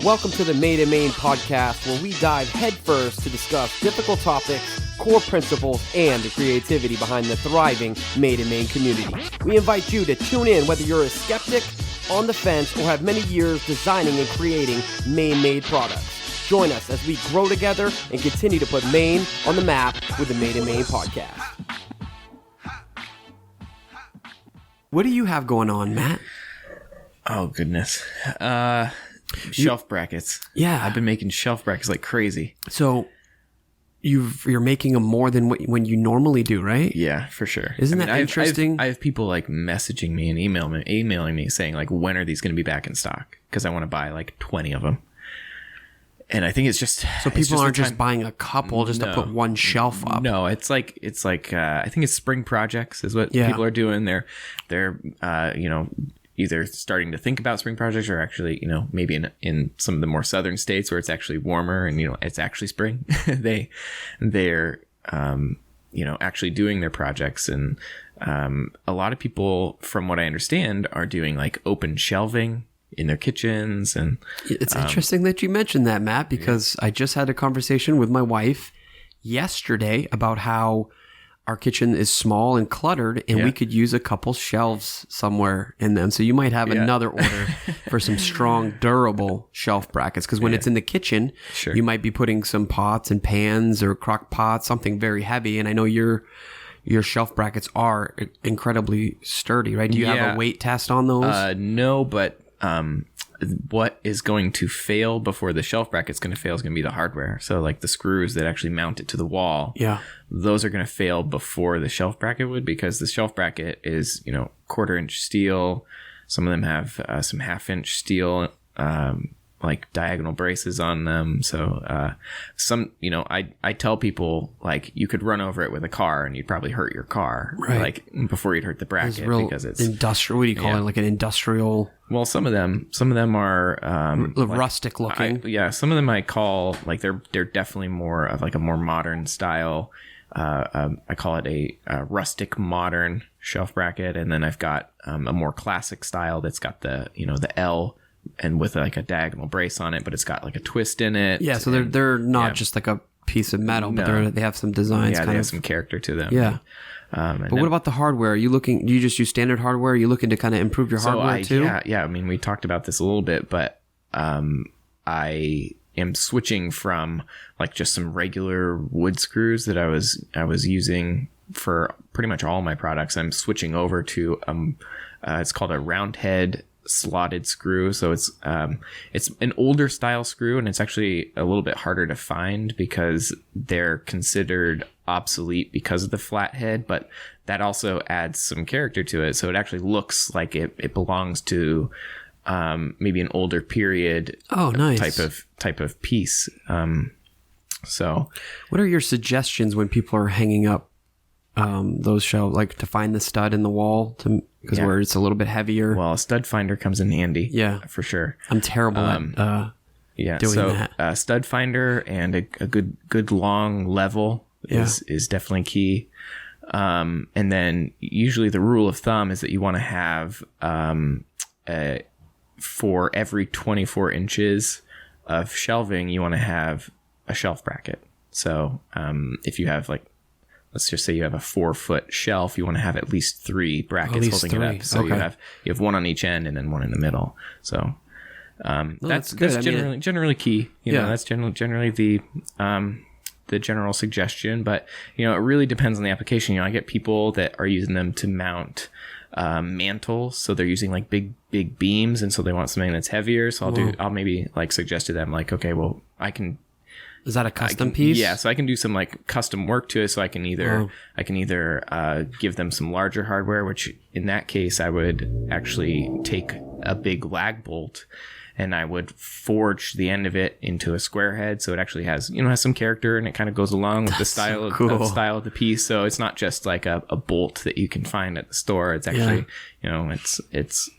Welcome to the Made in Maine podcast, where we dive headfirst to discuss difficult topics, core principles, and the creativity behind the thriving Made in Maine community. We invite you to tune in whether you're a skeptic, on the fence, or have many years designing and creating Maine-made products. Join us as we grow together and continue to put Maine on the map with the Made in Maine podcast. What do you have going on, Matt? Oh, goodness. Shelf brackets. Yeah. I've been making shelf brackets like crazy. So you're making them more than when you normally do, right? Yeah, for sure. Isn't that interesting? I have people like messaging me and emailing me saying like, when are these going to be back in stock? Because I want to buy like 20 of them. And I think it's just... So people aren't just buying a couple just to put one shelf up. No, it's like I think it's spring projects is what people are doing. They're either starting to think about spring projects or actually, maybe in some of the more southern states where it's actually warmer and, it's actually spring, they're actually doing their projects. And a lot of people, from what I understand, are doing like open shelving in their kitchens. And it's interesting that you mentioned that, Matt, because I just had a conversation with my wife yesterday about how our kitchen is small and cluttered, and we could use a couple shelves somewhere in them. So you might have another order for some strong, durable shelf brackets. Because when it's in the kitchen, you might be putting some pots and pans or crock pots, something very heavy. And I know your shelf brackets are incredibly sturdy, right? Do you have a weight test on those? No, but what is going to fail before the shelf bracket's going to fail is going to be the hardware. So like the screws that actually mount it to the wall, those are going to fail before the shelf bracket would, because the shelf bracket is, 1/4-inch steel. Some of them have some 1/2-inch steel, like diagonal braces on them. So some, I tell people like you could run over it with a car and you'd probably hurt your car, like before you'd hurt the bracket, because it's industrial. What do you call it? Like an industrial. Well, some of them are rustic looking. Some of them I call like they're definitely more of like a more modern style. I call it a rustic modern shelf bracket, and then I've got a more classic style that's got the the L and with like a diagonal brace on it, but it's got like a twist in it. Yeah, so they're not just like a piece of metal, but they have some designs. Yeah, they have some character to them. Yeah. But what about the hardware? Do you just use standard hardware? Are you looking to kind of improve your hardware too? Yeah. I mean, we talked about this a little bit, but I am switching from like just some regular wood screws that I was using for pretty much all my products. I'm switching over to it's called a round head slotted screw. So it's an older style screw, and it's actually a little bit harder to find because they're considered obsolete because of the flat head, but that also adds some character to it. So it actually looks like it belongs to maybe an older period type of piece. So what are your suggestions when people are hanging up those shelves, like to find the stud in the wall because where it's a little bit heavier? Well, a stud finder comes in handy. Yeah, for sure. I'm terrible at doing that. A stud finder and a good long level is definitely key. And then usually the rule of thumb is that you want to have for every 24 inches of shelving, you want to have a shelf bracket. So if you have like, let's just say you have a 4-foot shelf, you want to have at least 3 brackets holding it up. So you have one on each end and then one in the middle. So that's generally key. That's generally the general suggestion. But it really depends on the application. I get people that are using them to mount mantles, so they're using like big beams, and so they want something that's heavier. So I'll maybe like suggest to them like, okay, well, I can. Is that a custom piece? Yeah, so I can do some like custom work to it. So I can either give them some larger hardware, which in that case I would actually take a big lag bolt and I would forge the end of it into a square head, so it actually has some character, and it kind of goes along with the style of the piece. So it's not just like a bolt that you can find at the store. It's actually it's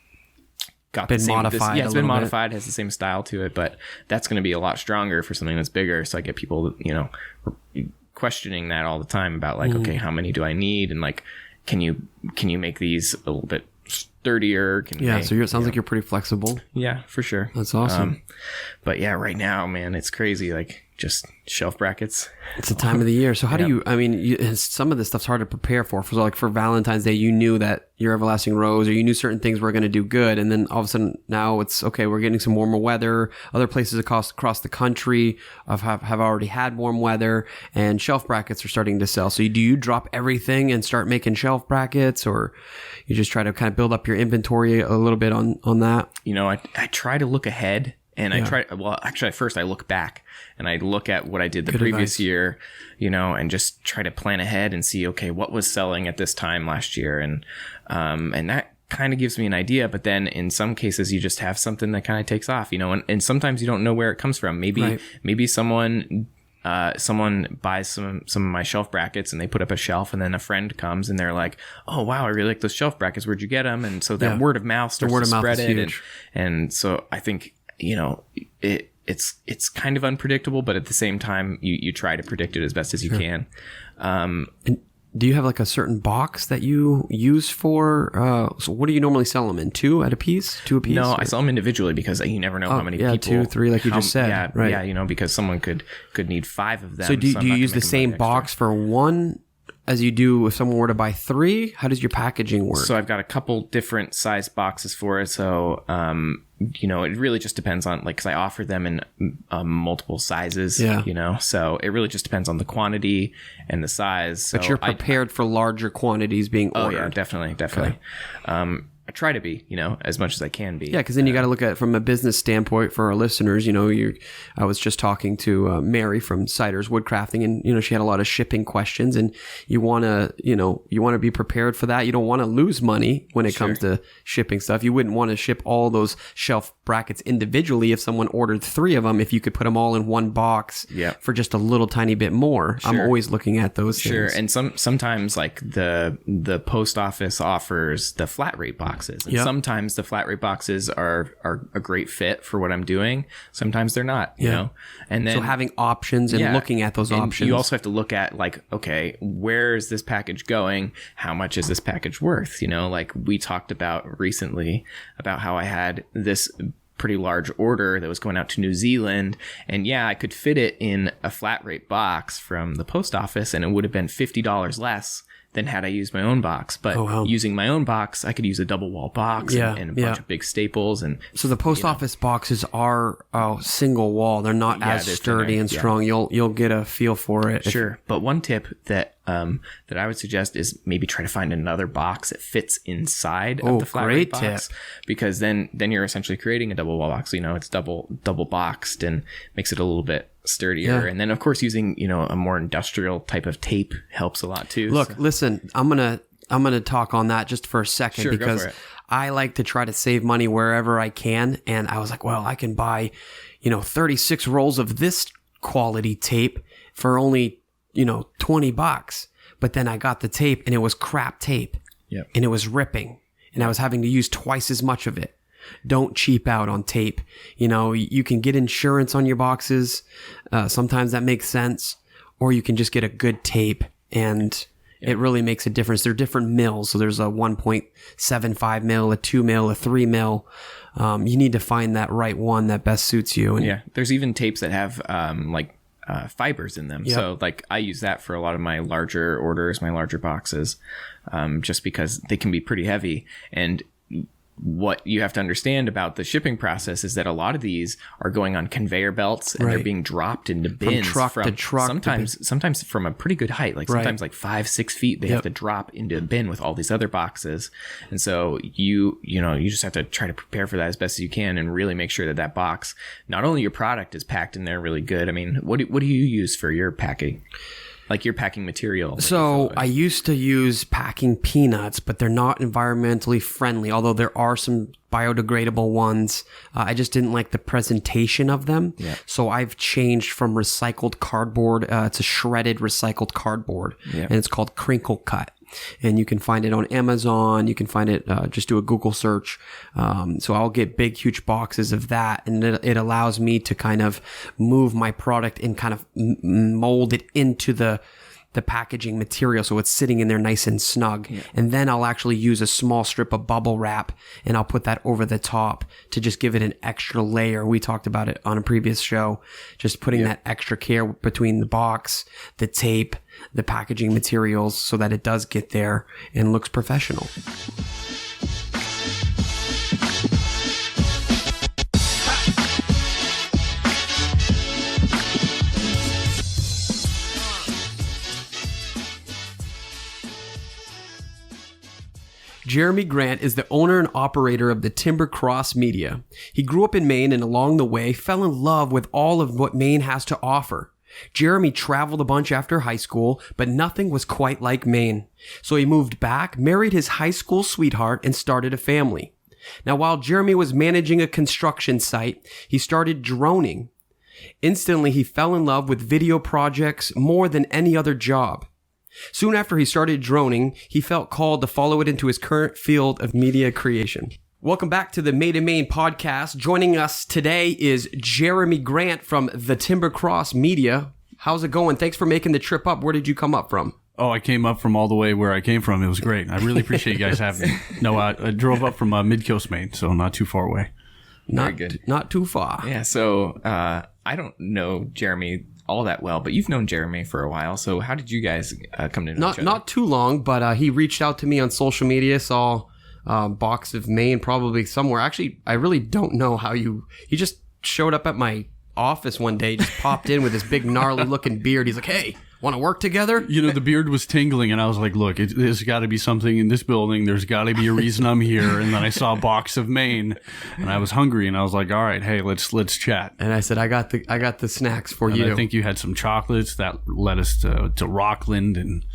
got been modified. It's been modified, has the same style to it, but that's going to be a lot stronger for something that's bigger. So I get people, questioning that all the time about like, okay, how many do I need? And like, can you make these a little bit sturdier. So it sounds like you're pretty flexible. Yeah, for sure. That's awesome. But yeah, right now, man, it's crazy. Like just shelf brackets. It's the time of the year. So how do you, I mean, some of this stuff's hard to prepare for. So like for Valentine's Day, you knew that your Everlasting Rose, or you knew certain things were going to do good. And then all of a sudden now it's, okay, we're getting some warmer weather. Other places across the country have already had warm weather, and shelf brackets are starting to sell. So do you drop everything and start making shelf brackets, or you just try to kind of build up your inventory a little bit on that? You know, I try to look ahead. And actually, first I look back and I look at what I did the previous year, you know, and just try to plan ahead and see, okay, what was selling at this time last year. And that kind of gives me an idea. But then in some cases, you just have something that kind of takes off, you know, and sometimes you don't know where it comes from. Maybe someone buys some of my shelf brackets and they put up a shelf, and then a friend comes and they're like, oh wow, I really like those shelf brackets. Where'd you get them? And so that word of mouth starts to spread it. And so I think, you know, it's kind of unpredictable, but at the same time, you try to predict it as best as you can. And do you have like a certain box that you use for? So what do you normally sell them in? Two a piece? No, I sell them individually because you never know how many people. 2, 3, like you just said. Yeah, right. Yeah, you know, because someone could need 5 of them. So do you use the same box for one as you do if someone were to buy 3? How does your packaging work? So I've got a couple different size boxes for it. So, you know, it really just depends on, like, because I offer them in multiple sizes, you know, so it really just depends on the quantity and the size. So but you're prepared for larger quantities being ordered. Oh, yeah, definitely. Okay. I try to be, you know, as much as I can be. Yeah, because then you got to look at it from a business standpoint for our listeners. You know, I was just talking to Mary from Cider's Woodcrafting, and you know, she had a lot of shipping questions, and you want to be prepared for that. You don't want to lose money when it comes to shipping stuff. You wouldn't want to ship all those shelf brackets individually if someone ordered 3 of them. If you could put them all in one box for just a little tiny bit more. I'm always looking at those things. And sometimes like the post office offers the flat rate box. And sometimes the flat rate boxes are a great fit for what I'm doing. Sometimes they're not, you know? And then, so having options and looking at those options. You also have to look at like, okay, where is this package going? How much is this package worth? You know, like we talked about recently about how I had this pretty large order that was going out to New Zealand, and I could fit it in a flat rate box from the post office, and it would have been $50 less than had I used my own box. But using my own box, I could use a double wall box and a bunch of big staples. And so the post office boxes are single wall. They're not as sturdy and strong. You'll get a feel for it. Sure. But one tip that I would suggest is maybe try to find another box that fits inside of the flat rate box. Tip. Because then you're essentially creating a double wall box. You know, it's double boxed and makes it a little bit sturdier. And then of course using, you know, a more industrial type of tape helps a lot too. Look, listen, I'm gonna talk on that just for a second because I like to try to save money wherever I can. And I was like, well, I can buy, you know, 36 rolls of this quality tape for only, you know, $20. But then I got the tape and it was crap tape. And it was ripping. And I was having to use twice as much of it. Don't cheap out on tape. You know, you can get insurance on your boxes. Sometimes that makes sense. Or you can just get a good tape, and it really makes a difference. There are different mils. So there's a 1.75 mil, a 2 mil, a 3 mil. You need to find that right one that best suits you. And there's even tapes that have fibers in them. So like I use that for a lot of my larger orders, my larger boxes, just because they can be pretty heavy. And what you have to understand about the shipping process is that a lot of these are going on conveyor belts and they're being dropped into bins from truck to truck. Sometimes from a pretty good height, like sometimes like 5-6 feet, they have to drop into a bin with all these other boxes. And so you just have to try to prepare for that as best as you can and really make sure that box, not only your product is packed in there really good. I mean, what do you use for your packing? Like your packing material. So I used to use packing peanuts, but they're not environmentally friendly, although there are some biodegradable ones. I just didn't like the presentation of them. So I've changed from recycled cardboard to shredded recycled cardboard. And it's called Crinkle Cut. And you can find it on Amazon. You can find it, just do a Google search. So I'll get big, huge boxes of that. And it allows me to kind of move my product and kind of mold it into the the packaging material so it's sitting in there nice and snug. Yeah. And then I'll actually use a small strip of bubble wrap and I'll put that over the top to just give it an extra layer. We talked about it on a previous show, just putting that extra care between the box, the tape, the packaging materials so that it does get there and looks professional. Jeremy Grant is the owner and operator of the Timber Cross Media. He grew up in Maine and along the way fell in love with all of what Maine has to offer. Jeremy traveled a bunch after high school, but nothing was quite like Maine. So he moved back, married his high school sweetheart, and started a family. Now, while Jeremy was managing a construction site, he started droning. Instantly, he fell in love with video projects more than any other job. Soon after he started droning, he felt called to follow it into his current field of media creation. Welcome back to the Made in Maine podcast. Joining us today is Jeremy Grant from the Timber Cross Media. How's it going? Thanks for making the trip up. Where did you come up from? Oh, I came up from all the way where I came from. It was great. I really appreciate you guys having me. No, I drove up from Mid-Coast, Maine, so not too far away. Very good. Not too far. Yeah, so I don't know Jeremy all that well, but you've known Jeremy for a while. So how did you guys come to know each other? Not too long, but he reached out to me on social media, saw Box of Maine probably somewhere. Actually, I really don't know how he just showed up at my office one day, just popped in with this big gnarly looking beard. He's like, hey, want to work together? You know, the beard was tingling, and I was like, look, there's got to be something in this building. There's got to be a reason I'm here. And then I saw Box of Maine, and I was hungry, and I was like, all right, hey, let's chat. And I said, I got the snacks for and you. I think you had some chocolates that led us to Rockland, and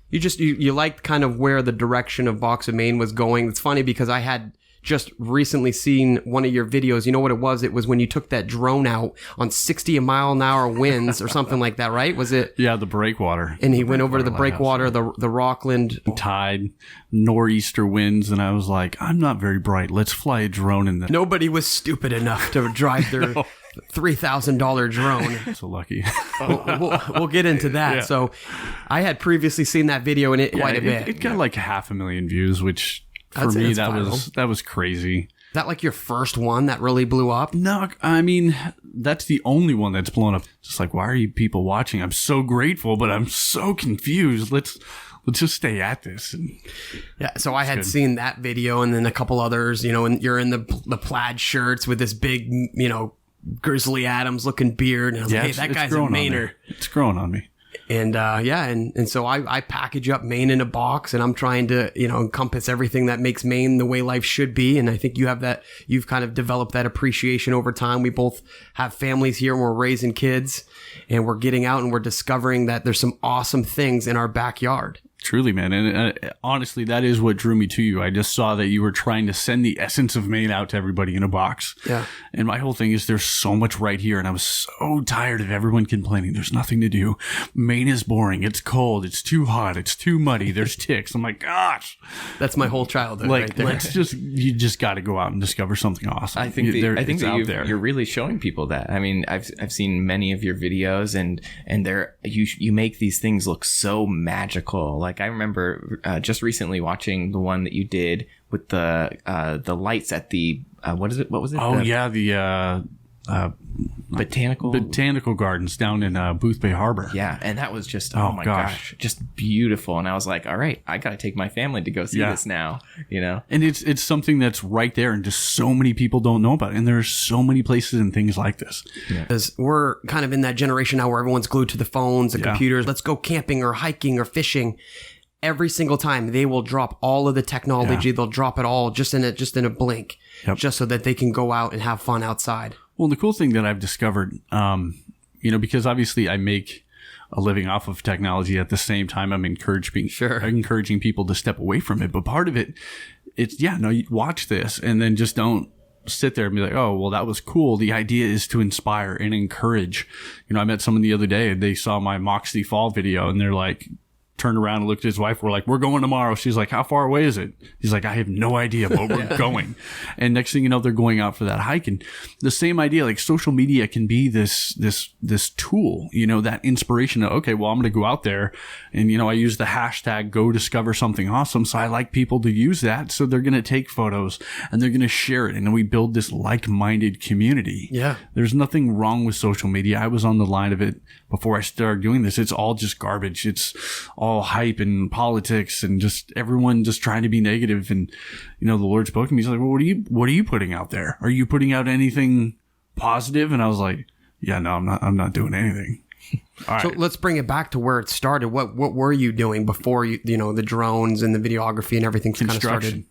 you liked kind of where the direction of Box of Maine was going. It's funny because I had just recently seen one of your videos. You know what it was? It was when you took that drone out on 60-mile-an-hour winds or something like that, right? Was it? Yeah, the breakwater. And he went over to the breakwater, the Rockland. Tide, nor'easter winds, and I was like, I'm not very bright. Let's fly a drone in the... Nobody was stupid enough to drive their $3,000 drone. So lucky. We'll get into that. Yeah. So I had previously seen that video and quite a bit. It got like 500,000 views, which... For me, that was crazy. Is that like your first one that really blew up? No, I mean, that's the only one that's blown up. Just like, why are you people watching? I'm so grateful, but I'm so confused. Let's just stay at this. And yeah, so I had seen that video and then a couple others, you know, and you're in the plaid shirts with this big, you know, Grizzly Adams looking beard. And I was like, hey, that guy's a Mainer. It's growing on me. And and so I package up Maine in a box, and I'm trying to, you know, encompass everything that makes Maine the way life should be. And I think you've kind of developed that appreciation over time. We both have families here and we're raising kids, and we're getting out and we're discovering that there's some awesome things in our backyard. Truly, man. And honestly, that is what drew me to you. I just saw that you were trying to send the essence of Maine out to everybody in a box. Yeah. And my whole thing is there's so much right here. And I was so tired of everyone complaining. There's nothing to do. Maine is boring. It's cold. It's too hot. It's too muddy. There's ticks. I'm like, gosh. That's my whole childhood like, right there. You just got to go out and discover something awesome. I think you're really showing people that. I mean, I've seen many of your videos and you make these things look so magical. Like I remember just recently watching the one that you did with the lights at the what was it? Oh the botanical gardens down in Booth Bay Harbor. Yeah, and that was just oh my gosh, just beautiful. And I was like, all right, I got to take my family to go see this now. You know, and it's something that's right there, and just so many people don't know about it. And there's so many places and things like this. Because we're kind of in that generation now where everyone's glued to the phones, the computers. Let's go camping or hiking or fishing. Every single time they will drop all of the technology, they'll drop it all just in a blink, just so that they can go out and have fun outside. Well, the cool thing that I've discovered, you know, because obviously I make a living off of technology at the same time, I'm encouraging people to step away from it. But part of it, you watch this and then just don't sit there and be like, oh, well, that was cool. The idea is to inspire and encourage. You know, I met someone the other day, they saw my Moxie Fall video and they're like, turned around and looked at his wife. We're like, we're going tomorrow. She's like, how far away is it? He's like, I have no idea, but we're going. And next thing you know, they're going out for that hike. And the same idea, like social media can be this tool, you know, that inspiration of, okay, well, I'm going to go out there and, you know, I use the hashtag go discover something awesome. So I like people to use that. So they're going to take photos and they're going to share it. And then we build this like-minded community. Yeah. There's nothing wrong with social media. I was on the line of it before I started doing this. It's all just garbage. It's all hype and politics and just everyone just trying to be negative. And, you know, the Lord spoke to me. He's like, well, what are you putting out there? Are you putting out anything positive? And I was like, yeah, no, I'm not doing anything. All So right. let's bring it back to where it started. What were you doing before you know, the drones and the videography and everything kind of started?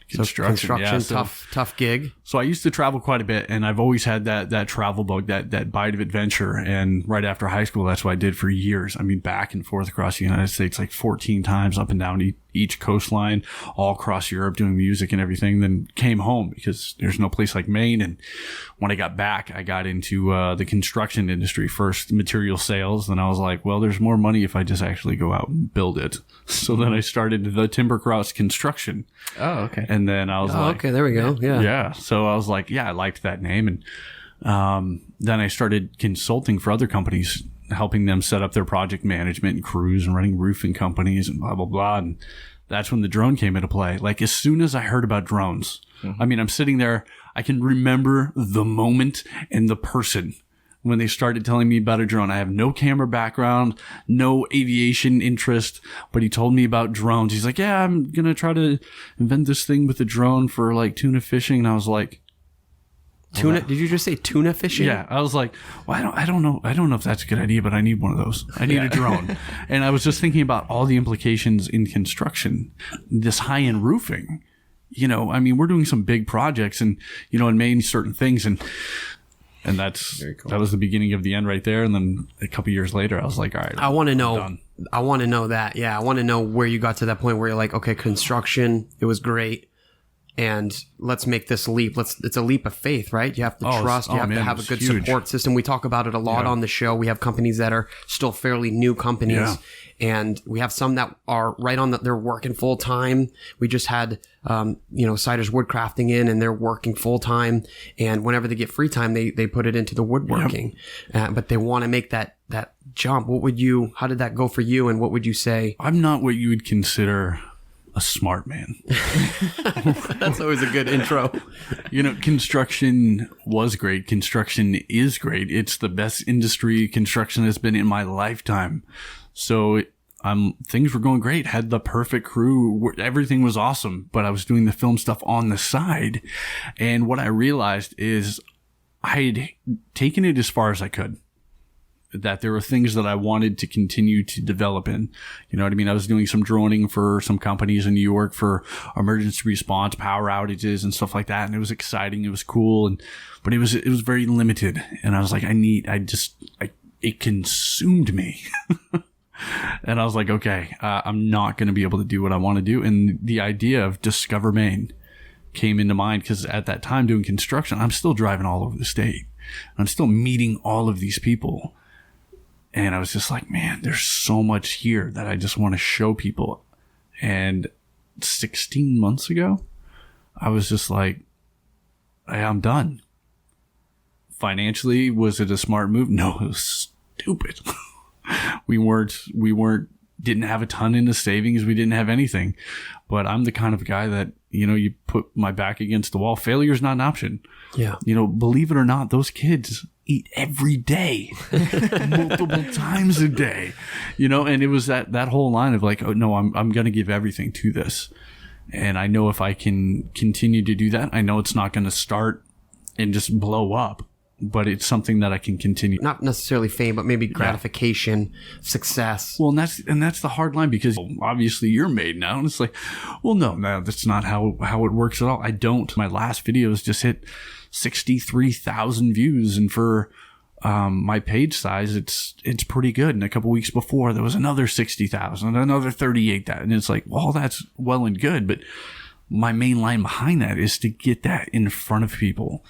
Construction, yeah. So, tough gig. So I used to travel quite a bit, and I've always had that travel bug, that bite of adventure. And right after high school, that's what I did for years. I mean, back and forth across the United States, like 14 times up and down each coastline, all across Europe, doing music and everything. Then came home because there's no place like Maine. And when I got back, I got into the construction industry first, material sales. Then I was like, well, there's more money if I just actually go out and build it. So then I started the Timber Cross Construction. Oh, okay. And then I was like, okay, there we go. Yeah. yeah. So I was like, yeah, I liked that name. And then I started consulting for other companies, helping them set up their project management and crews and running roofing companies and blah, blah, blah. And that's when the drone came into play. Like as soon as I heard about drones, I mean, I'm sitting there, I can remember the moment and the person when they started telling me about a drone. I have no camera background, no aviation interest, but he told me about drones. He's like, yeah, I'm going to try to invent this thing with a drone for like tuna fishing. And I was like, Tuna? Did you just say tuna fishing? yeah. I was like, well, I don't know if that's a good idea, but I need one of those. I need a drone. And I was just thinking about all the implications in construction, this high-end roofing. You know, I mean, we're doing some big projects and, you know, in Maine, certain things. And that's, cool. That was the beginning of the end right there. And then a couple years later, I was like, all right. I want to know. done. I want to know that. Yeah, I want to know where you got to that point where you're like, okay, construction, it was great, and let's make this leap. It's a leap of faith, right? You have to trust. You have to have a good huge support system. We talk about it a lot on the show. We have companies that are still fairly new companies, and we have some that are right on they're working full time. We just had, Siders Woodcrafting in, and they're working full time. And whenever they get free time, they put it into the woodworking. But they want to make that jump. How did that go for you? And what would you say? I'm not what you would consider a smart man. That's always a good intro. You know, construction was great. Construction is great. It's the best industry construction has been in my lifetime. So things were going great. Had the perfect crew. Everything was awesome. But I was doing the film stuff on the side. And what I realized is I had taken it as far as I could. That there were things that I wanted to continue to develop in. You know what I mean? I was doing some droning for some companies in New York for emergency response, power outages and stuff like that. And it was exciting. It was cool. But it was very limited. And I was like, it consumed me. And I was like, okay, I'm not going to be able to do what I want to do. And the idea of Discover Maine came into mind because at that time doing construction, I'm still driving all over the state. I'm still meeting all of these people. And I was just like, man, there's so much here that I just want to show people. And 16 months ago, I was just like, hey, I'm done. Financially, was it a smart move? No, it was stupid. Didn't have a ton in the savings. We didn't have anything. But I'm the kind of guy that, you know, you put my back against the wall. Failure is not an option. Yeah. You know, believe it or not, those kids eat every day, multiple times a day, you know, and it was that whole line of like, oh no, I'm going to give everything to this. And I know if I can continue to do that, I know it's not going to start and just blow up, but it's something that I can continue. Not necessarily fame, but maybe gratification, success. Well, and that's the hard line because obviously you're made now. And it's like, well, no, that's not how it works at all. I don't. My last videos just hit 63,000 views. And for my page size, it's pretty good. And a couple weeks before there was another 60,000, another 38,000. And it's like, well, that's well and good. But my main line behind that is to get that in front of people.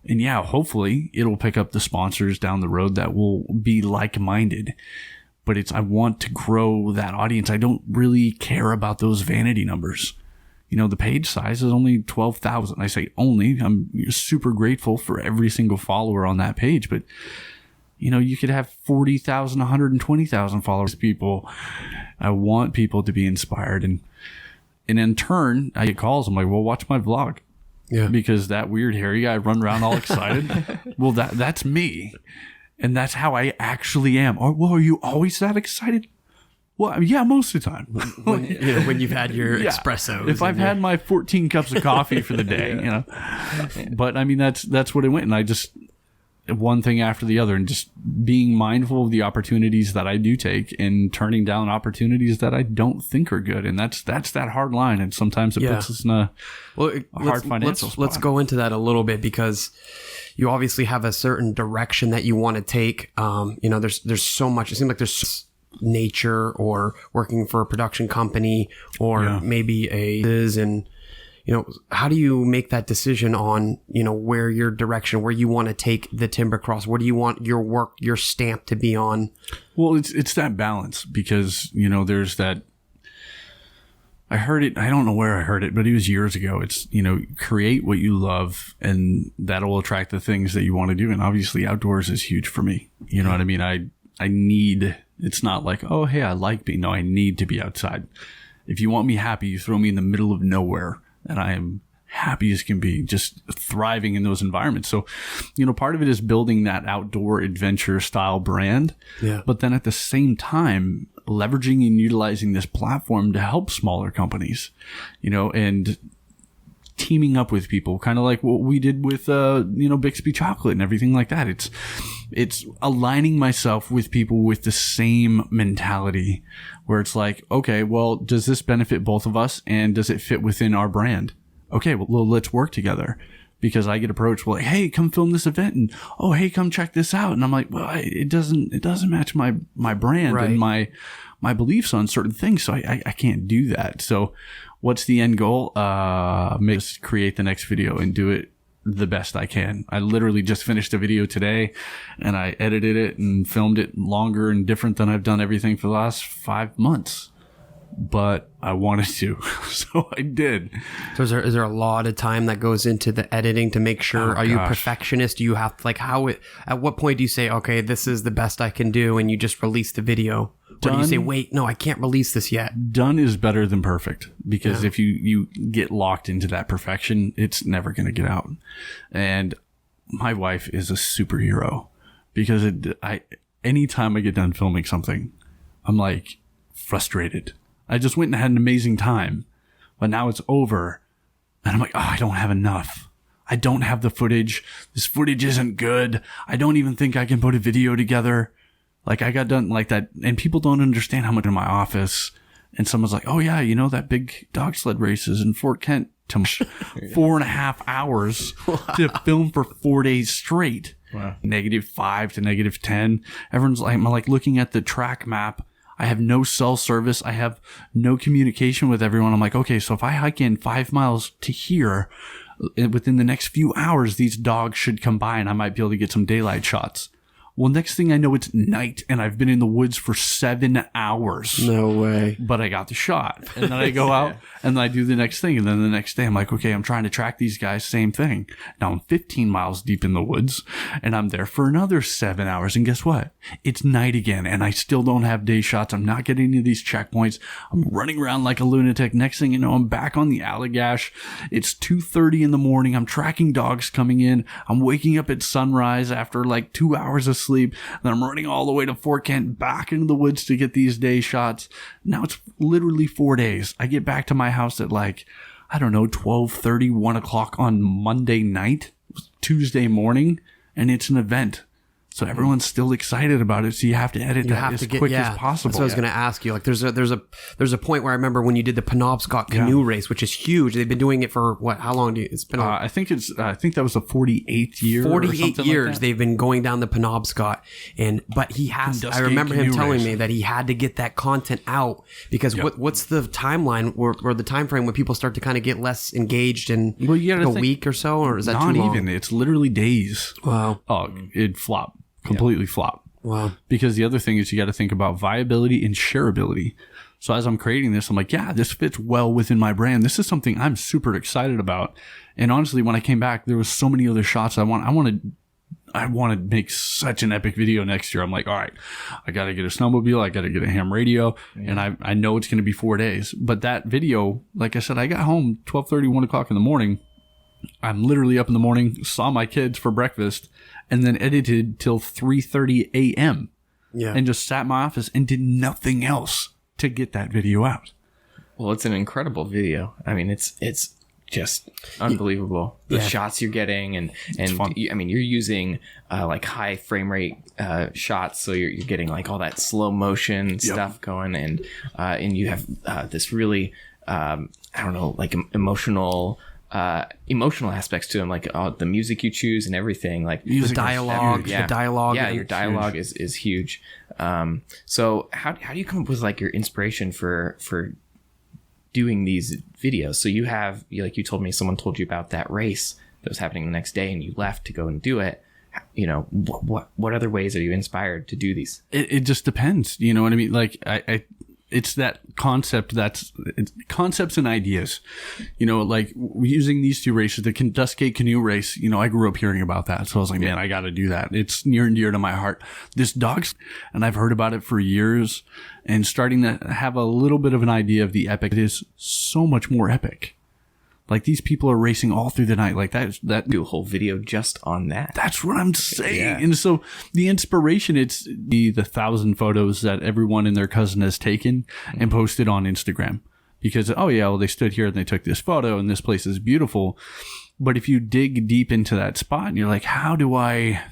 And yeah, hopefully it'll pick up the sponsors down the road that will be like-minded. but I want to grow that audience. I don't really care about those vanity numbers. The page size is only 12,000. I say only. I'm super grateful for every single follower on that page, but you could have 40,000, 120,000 followers. I want people to be inspired. And in turn, I get calls. I'm like, well, watch my vlog. Yeah. Because that weird hairy guy run around all excited. Well, that's me. And that's how I actually am. Are you always that excited? Well, yeah, most of the time. when you've had your espressos. If I've had my 14 cups of coffee for the day, But I mean, that's what it went. And I just, one thing after the other, and just being mindful of the opportunities that I do take and turning down opportunities that I don't think are good. And that's that hard line. And sometimes it puts us in a hard financial spot. Let's go into that a little bit, because you obviously have a certain direction that you want to take. There's so much. It seems like there's nature, or working for a production company, or maybe and how do you make that decision on where your direction, where you want to take the timber cross, where do you want your work, your stamp to be on? Well, it's that balance, because there's that. I heard it, I don't know where I heard it, but it was years ago. It's, create what you love, and that will attract the things that you want to do. And obviously outdoors is huge for me. You know what I mean? I need, it's not like, oh, hey, I like being, no, I need to be outside. If you want me happy, you throw me in the middle of nowhere, and I am happy as can be, just thriving in those environments. So, part of it is building that outdoor adventure style brand. Yeah. But then at the same time, leveraging and utilizing this platform to help smaller companies, and teaming up with people, kind of like what we did with, Bixby Chocolate and everything like that. It's aligning myself with people with the same mentality, where it's like, okay, well, does this benefit both of us, and does it fit within our brand? Okay, well, let's work together. Because I get approached, well, like, hey, come film this event, and oh, hey, come check this out. And I'm like, well, it doesn't match my brand and my beliefs on certain things, so I can't do that. So what's the end goal? Create the next video and do it the best I can. I literally just finished a video today, and I edited it and filmed it longer and different than I've done everything for the last 5 months. But I wanted to, so I did. So is there a lot of time that goes into the editing to make sure? Are you a perfectionist? Do you have at what point do you say, okay, this is the best I can do, and you just release the video? Or do you say, wait, no, I can't release this yet? Done is better than perfect, because if you get locked into that perfection, it's never going to get out. And my wife is a superhero, because anytime I get done filming something, I'm like frustrated. I just went and had an amazing time, but now it's over, and I'm like, oh, I don't have enough. I don't have the footage. This footage isn't good. I don't even think I can put a video together. Like, I got done like that, and people don't understand how much in my office, and someone's like, oh yeah, that big dog sled races in Fort Kent, 4.5 hours to film for 4 days straight. Wow. -5 to -10. Everyone's like, I'm like looking at the track map. I have no cell service. I have no communication with everyone. I'm like, okay, so if I hike in 5 miles to here, within the next few hours, these dogs should come by, and I might be able to get some daylight shots. Well, next thing I know, it's night, and I've been in the woods for 7 hours. No way. But I got the shot. And then I go out, and then I do the next thing. And then the next day, I'm like, okay, I'm trying to track these guys. Same thing. Now I'm 15 miles deep in the woods, and I'm there for another 7 hours. And guess what? It's night again, and I still don't have day shots. I'm not getting any of these checkpoints. I'm running around like a lunatic. Next thing you know, I'm back on the Allagash. It's 2:30 in the morning. I'm tracking dogs coming in. I'm waking up at sunrise after like 2 hours of sleep. Then I'm running all the way to Fort Kent, back into the woods to get these day shots. Now it's literally 4 days. I get back to my house at 12:30, 1 o'clock on Monday night, Tuesday morning, and it's an event. So everyone's still excited about it. So you have to edit that as quick as possible. That's what I was going to ask you. Like, there's a point where I remember when you did the Penobscot canoe race, which is huge. They've been doing it for what? How long? It's been. I think that was the 48th year. 48 years they've been going down the Penobscot, but he has. I remember him telling me that he had to get that content out because what's the timeline or the time frame when people start to kind of get less engaged in a week or so, or is that not too long? even? It's literally days. Wow. Oh, it'd flop. Completely flop. Wow. Because the other thing is you got to think about viability and shareability. So as I'm creating this, I'm like, yeah, this fits well within my brand. This is something I'm super excited about. And honestly, when I came back, there was so many other shots I want to make such an epic video next year. I'm like, all right, I got to get a snowmobile. I got to get a ham radio. And I know it's going to be 4 days. But that video, like I said, I got home 12:30, 1 o'clock in the morning. I'm literally up in the morning, saw my kids for breakfast, and then edited till 3:30 a.m. Yeah. And just sat in my office and did nothing else to get that video out. Well, it's an incredible video. I mean, it's just unbelievable. The shots you're getting, and I mean, you're using like high frame rate shots, so you're getting like all that slow motion stuff going, and you have this really I don't know, like emotional aspects to them, like the music you choose and everything, like the dialogue. The dialogue. Yeah, your dialogue is huge. So how do you come up with like your inspiration for doing these videos? So you have, like you told me, someone told you about that race that was happening the next day, and you left to go and do it. You know, what other ways are you inspired to do these? It just depends. You know what I mean? Like it's that concept concepts and ideas, you know, like using these two races, the Dustgate canoe race, you know, I grew up hearing about that. So I was like, man, I got to do that. It's near and dear to my heart. This dog's, and I've heard about it for years, and starting to have a little bit of an idea of the epic. It is so much more epic. Like, these people are racing all through the night. Like, that do a whole video just on that. That's what I'm saying. Yeah. And so the inspiration, it's the 1,000 photos that everyone and their cousin has taken and posted on Instagram. Because, oh yeah, well, they stood here and they took this photo and this place is beautiful. But if you dig deep into that spot and you're like, how do I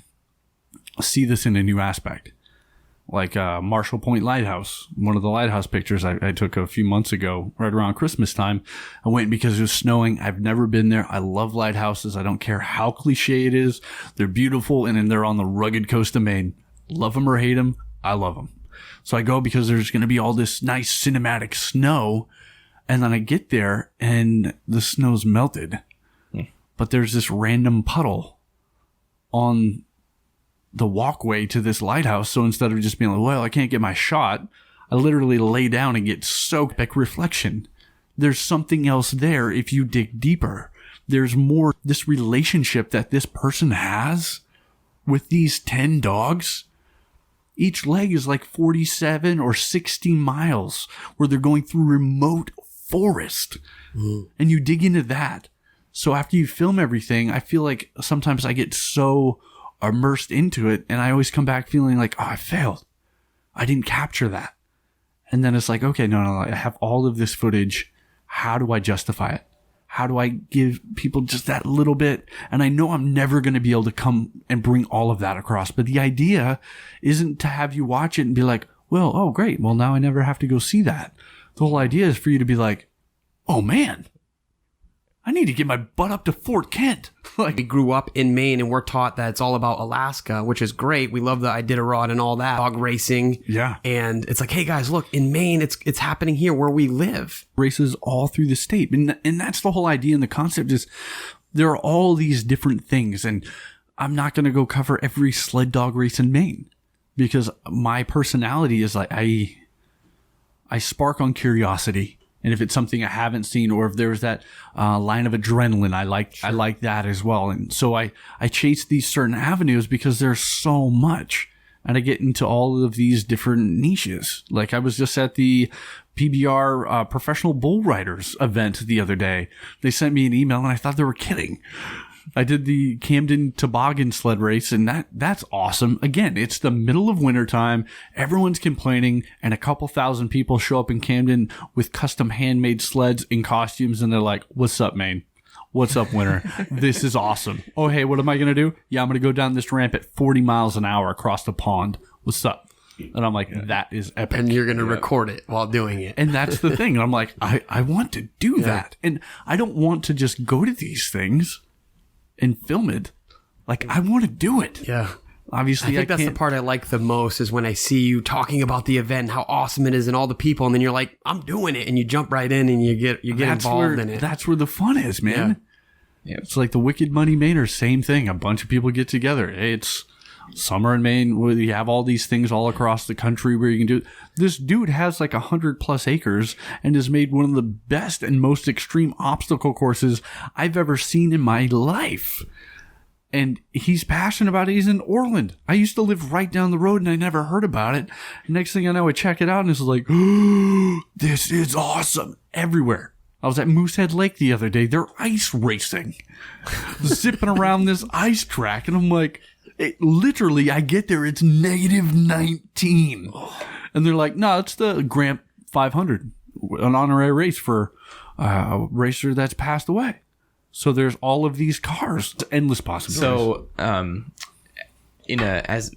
see this in a new aspect? Like Marshall Point Lighthouse, one of the lighthouse pictures I took a few months ago, right around Christmas time. I went because it was snowing. I've never been there. I love lighthouses. I don't care how cliche it is. They're beautiful, and then they're on the rugged coast of Maine. Love them or hate them, I love them. So I go because there's going to be all this nice cinematic snow, and then I get there, and the snow's melted. But there's this random puddle on the walkway to this lighthouse. So instead of just being like, well, I can't get my shot, I literally lay down and get soaked back reflection. There's something else there if you dig deeper. There's more, this relationship that this person has with these 10 dogs. Each leg is like 47 or 60 miles where they're going through remote forest. And you dig into that. So after you film everything, I feel like sometimes I get so immersed into it, and I always come back feeling like, oh, I failed. I didn't capture that. And then it's like, okay, no, I have all of this footage. How do I justify it? How do I give people just that little bit? And I know I'm never going to be able to come and bring all of that across, but the idea isn't to have you watch it and be like, well, oh, great. Well, now I never have to go see that. The whole idea is for you to be like, oh man, I need to get my butt up to Fort Kent. Like, we grew up in Maine, and we're taught that it's all about Alaska, which is great. We love the Iditarod and all that, dog racing. Yeah. And it's like, hey guys, look, in Maine, it's happening here where we live. Races all through the state. And that's the whole idea, and the concept is there are all these different things. And I'm not going to go cover every sled dog race in Maine, because my personality is like, I spark on curiosity. And if it's something I haven't seen, or if there's that line of adrenaline, I like that as well. And so I chase these certain avenues because there's so much. And I get into all of these different niches. Like, I was just at the PBR Professional Bull Riders event the other day. They sent me an email, and I thought they were kidding. I did the Camden Toboggan sled race, and that's awesome. Again, it's the middle of wintertime. Everyone's complaining, and a couple thousand people show up in Camden with custom handmade sleds and costumes, and they're like, what's up, Maine? What's up, winter? This is awesome. Oh, hey, what am I going to do? Yeah, I'm going to go down this ramp at 40 miles an hour across the pond. What's up? And I'm like, that is epic. And you're going to record it while doing it. And that's the thing. And I'm like, I want to do that. And I don't want to just go to these things and film it. Like, I want to do it. Yeah. Obviously, I think that's the part I like the most, is when I see you talking about the event and how awesome it is and all the people, and then you're like, I'm doing it, and you jump right in and you get involved in it. That's where the fun is, man. Yeah. It's like the Wicked Money Mainers, same thing. A bunch of people get together. It's summer in Maine, where you have all these things all across the country where you can do. This dude has like 100+ acres and has made one of the best and most extreme obstacle courses I've ever seen in my life. And he's passionate about it. He's in Orland. I used to live right down the road and I never heard about it. Next thing I know, I check it out and it's like, oh, this is awesome. Everywhere. I was at Moosehead Lake the other day. They're ice racing, zipping around this ice track. And I'm like, literally, I get there, it's -19. And they're like, no, it's the Grant 500, an honorary race for a racer that's passed away. So there's all of these cars, endless possibilities. So,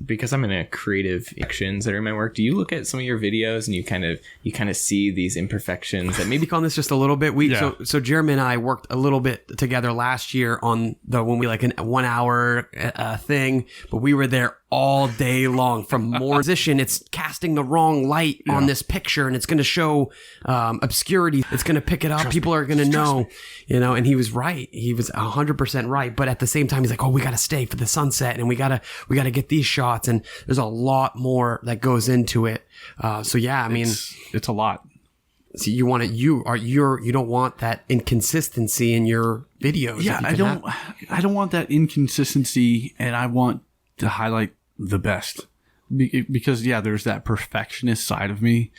because I'm in a creative actions that are in my work, do you look at some of your videos and you kind of see these imperfections that maybe on this just a little bit? So Jeremy and I worked a little bit together last year on when we like a 1 hour thing, but we were there all day long from more position. It's casting the wrong light on this picture and it's going to show obscurity. It's going to pick it up. People are going to know, and he was right. He was 100% right. But at the same time, he's like, oh, we got to stay for the sunset and we got to get these shots. And there's a lot more that goes into it. So yeah, I mean, it's a lot. So you want it, you don't want that inconsistency in your videos. Yeah, I don't want that inconsistency, and I want to highlight the best because there's that perfectionist side of me,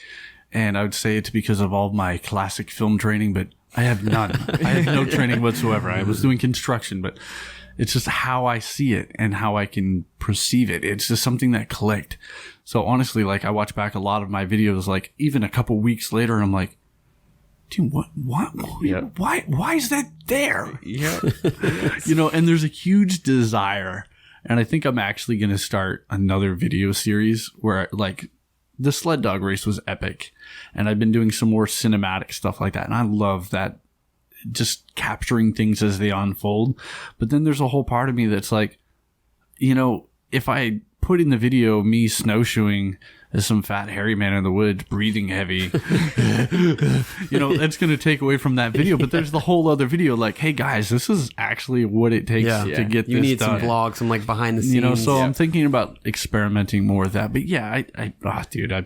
and I would say it's because of all my classic film training, but I have none. I have no training whatsoever. I was doing construction, but it's just how I see it and how I can perceive it. It's just something that clicked. So honestly, like I watch back a lot of my videos, like even a couple weeks later, and I'm like, dude, what? Yeah. Why is that there? Yeah. And there's a huge desire. And I think I'm actually going to start another video series where like the sled dog race was epic. And I've been doing some more cinematic stuff like that. And I love that, just capturing things as they unfold. But then there's a whole part of me that's like, if I put in the video me snowshoeing as some fat hairy man in the woods breathing heavy, that's going to take away from that video. But there's the whole other video like, hey guys, this is actually what it takes to get this done. You need some vlogs, some like behind the scenes. So I'm thinking about experimenting more with that. But yeah, I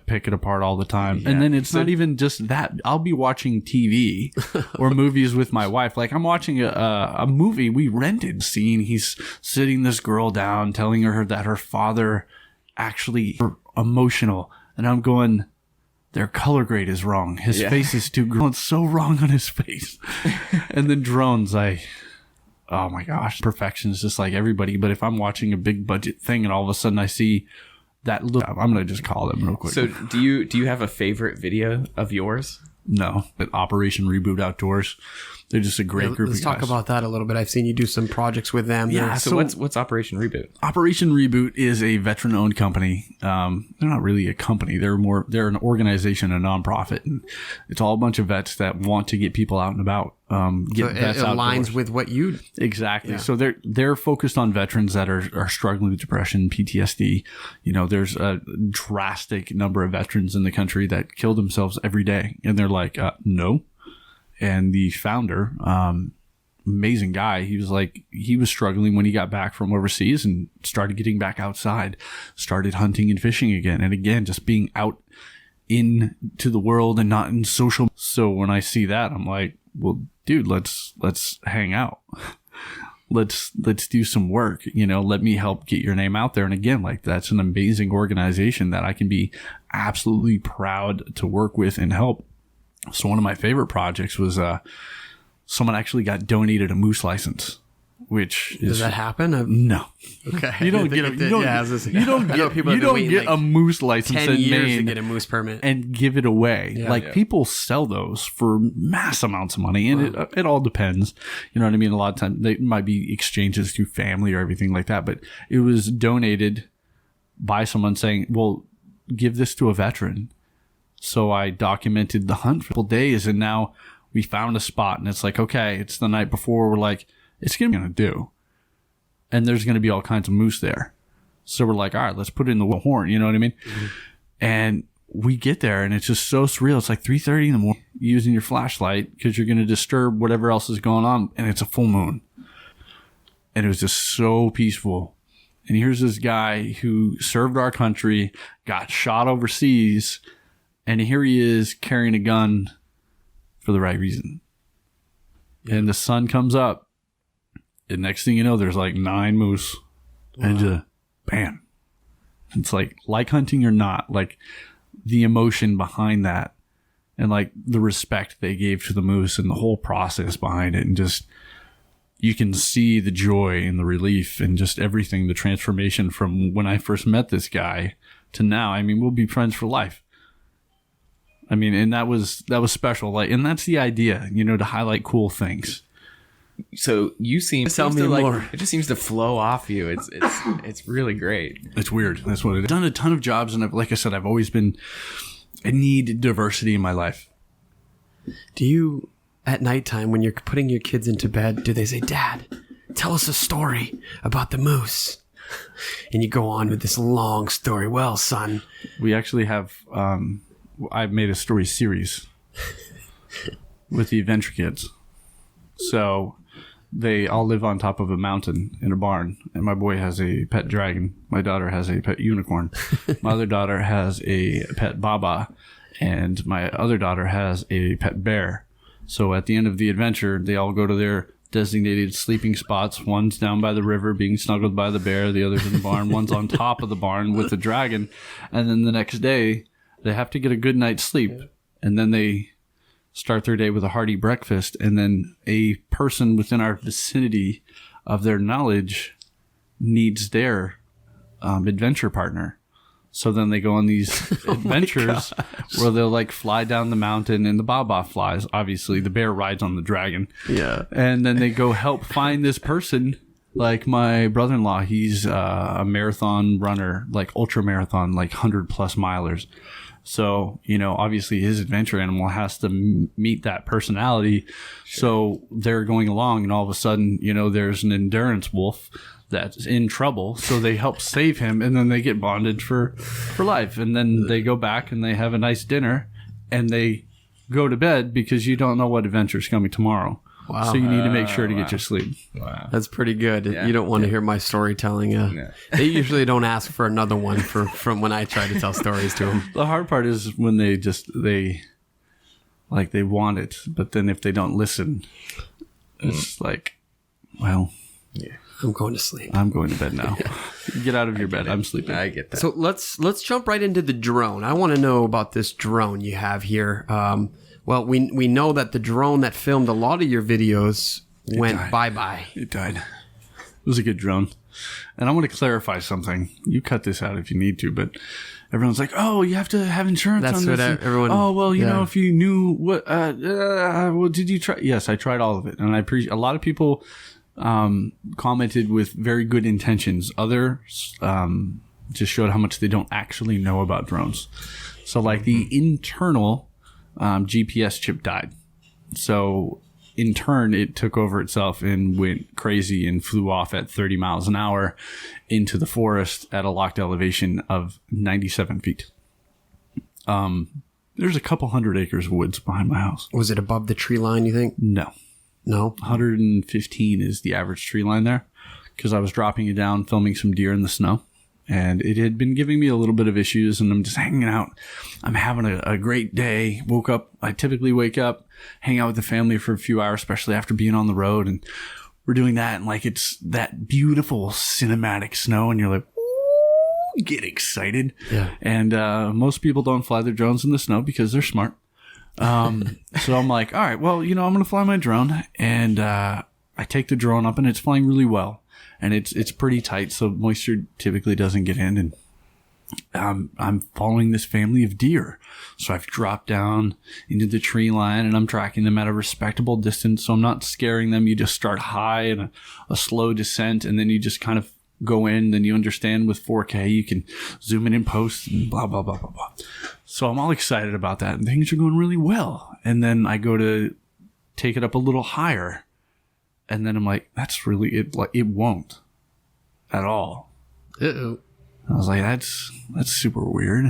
pick it apart all the time. Yeah. And then it's not even just that. I'll be watching TV or movies with my wife. Like I'm watching a movie we rented, scene. He's sitting this girl down, telling her that her father actually emotional, and I'm going, their color grade is wrong, his face is too green, it's so wrong on his face. And then drones, oh my gosh, perfection is just like everybody. But if I'm watching a big budget thing and all of a sudden I see that look, I'm gonna just call them real quick. So do you have a favorite video of yours? No, but Operation Reboot Outdoors, they're just a great group of guys. Let's talk about that a little bit. I've seen you do some projects with them. Yeah. So what's Operation Reboot? Operation Reboot is a veteran-owned company. They're not really a company. They're an organization, a nonprofit, and it's all a bunch of vets that want to get people out and about. Vets it aligns outdoors. with what you exactly. Yeah. So they're focused on veterans that are struggling with depression, PTSD. There's a drastic number of veterans in the country that kill themselves every day, and they're like, no. And the founder, amazing guy, he was struggling when he got back from overseas and started getting back outside, started hunting and fishing again, and again just being out into the world and not in social. So when I see that, I'm like, well, dude, let's hang out. Let's do some work, let me help get your name out there. And again, like that's an amazing organization that I can be absolutely proud to work with and help. So one of my favorite projects was someone actually got donated a moose license, which does that happen? No. Okay. You don't get a moose license 10 in years Maine to get a moose permit and give it away. Yeah, people sell those for mass amounts of money, and it all depends. You know what I mean? A lot of times they might be exchanges through family or everything like that, but it was donated by someone saying, "Well, give this to a veteran." So I documented the hunt for a couple days, and now we found a spot, and it's like, okay, it's the night before. We're like, it's going to do. And there's going to be all kinds of moose there. So we're like, all right, let's put it in the horn. You know what I mean? Mm-hmm. And we get there, and it's just so surreal. It's like 3:30 in the morning using your flashlight because you're going to disturb whatever else is going on, and it's a full moon. And it was just so peaceful. And here's this guy who served our country, got shot overseas, and here he is carrying a gun for the right reason. And the sun comes up, and next thing you know, there's like 9 moose. Wow. And just, bam. It's like hunting or not, like the emotion behind that and like the respect they gave to the moose and the whole process behind it. And just, you can see the joy and the relief and just everything, the transformation from when I first met this guy to now. I mean, we'll be friends for life. I mean, and that was special. Like, and that's the idea, you know, to highlight cool things. So you tell me more. It just seems to flow off you. It's really great. It's weird. That's what it is. I've done a ton of jobs, and like I said, I've always been. I need diversity in my life. Do you, at nighttime, when you're putting your kids into bed, do they say, "Dad, tell us a story about the moose"? And you go on with this long story. Well, son, we actually have. I've made a story series with the Adventure Kids. So they all live on top of a mountain in a barn. And my boy has a pet dragon. My daughter has a pet unicorn. My other daughter has a pet baba. And my other daughter has a pet bear. So at the end of the adventure, they all go to their designated sleeping spots. One's down by the river being snuggled by the bear. The other's in the barn. One's on top of the barn with the dragon. And then the next day, they have to get a good night's sleep, and then they start their day with a hearty breakfast, and then a person within our vicinity of their knowledge needs their adventure partner. So then they go on these adventures where they'll like fly down the mountain, and the baba flies. Obviously, the bear rides on the dragon. Yeah. And then they go help find this person. Like my brother-in-law, he's a marathon runner, like ultra marathon, like 100+ milers. So, you know, obviously his adventure animal has to meet that personality. Sure. So they're going along, and all of a sudden, you know, there's an endurance wolf that's in trouble. So they help save him, and then they get bonded for life. And then they go back and they have a nice dinner, and they go to bed because you don't know what adventure is coming tomorrow. Wow. So you need to make sure to get your sleep. Wow. That's pretty good. Yeah. You don't want to hear my storytelling. They usually don't ask for another one from when I try to tell stories to them. The hard part is when they want it, but then if they don't listen, it's like, well, I'm going to sleep. I'm going to bed now. Get out of your bed. I'm sleeping. I get that. So let's jump right into the drone. I want to know about this drone you have here. Well, we know that the drone that filmed a lot of your videos went bye-bye. It died. It was a good drone. And I want to clarify something. You cut this out if you need to, but everyone's like, "Oh, you have to have insurance on this." That's what everyone... Oh, well, you know, if you knew what... well, did you try... Yes, I tried all of it. And I appreciate... A lot of people commented with very good intentions. Others just showed how much they don't actually know about drones. So, like, the internal... GPS chip died. So in turn, it took over itself and went crazy and flew off at 30 miles an hour into the forest at a locked elevation of 97 feet. There's a couple 100 acres of woods behind my house. Was it above the tree line, you think? No. 115 is the average tree line there, because I was dropping it down, filming some deer in the snow. And it had been giving me a little bit of issues, and I'm just hanging out. I'm having a great day. Woke up. I typically wake up, hang out with the family for a few hours, especially after being on the road. And we're doing that, and like it's that beautiful cinematic snow, and you're like, ooh, get excited. Yeah. And most people don't fly their drones in the snow because they're smart. So I'm like, all right, well, you know, I'm going to fly my drone, and I take the drone up, and it's flying really well. And it's pretty tight, so moisture typically doesn't get in. And I'm following this family of deer. So I've dropped down into the tree line, and I'm tracking them at a respectable distance. So I'm not scaring them. You just start high and a slow descent, and then you just kind of go in. Then you understand with 4K, you can zoom in post and blah, blah, blah, blah, blah. So I'm all excited about that, and things are going really well. And then I go to take it up a little higher. And then I'm like, that's really it. Like, it won't at all. Uh-oh. I was like, that's super weird.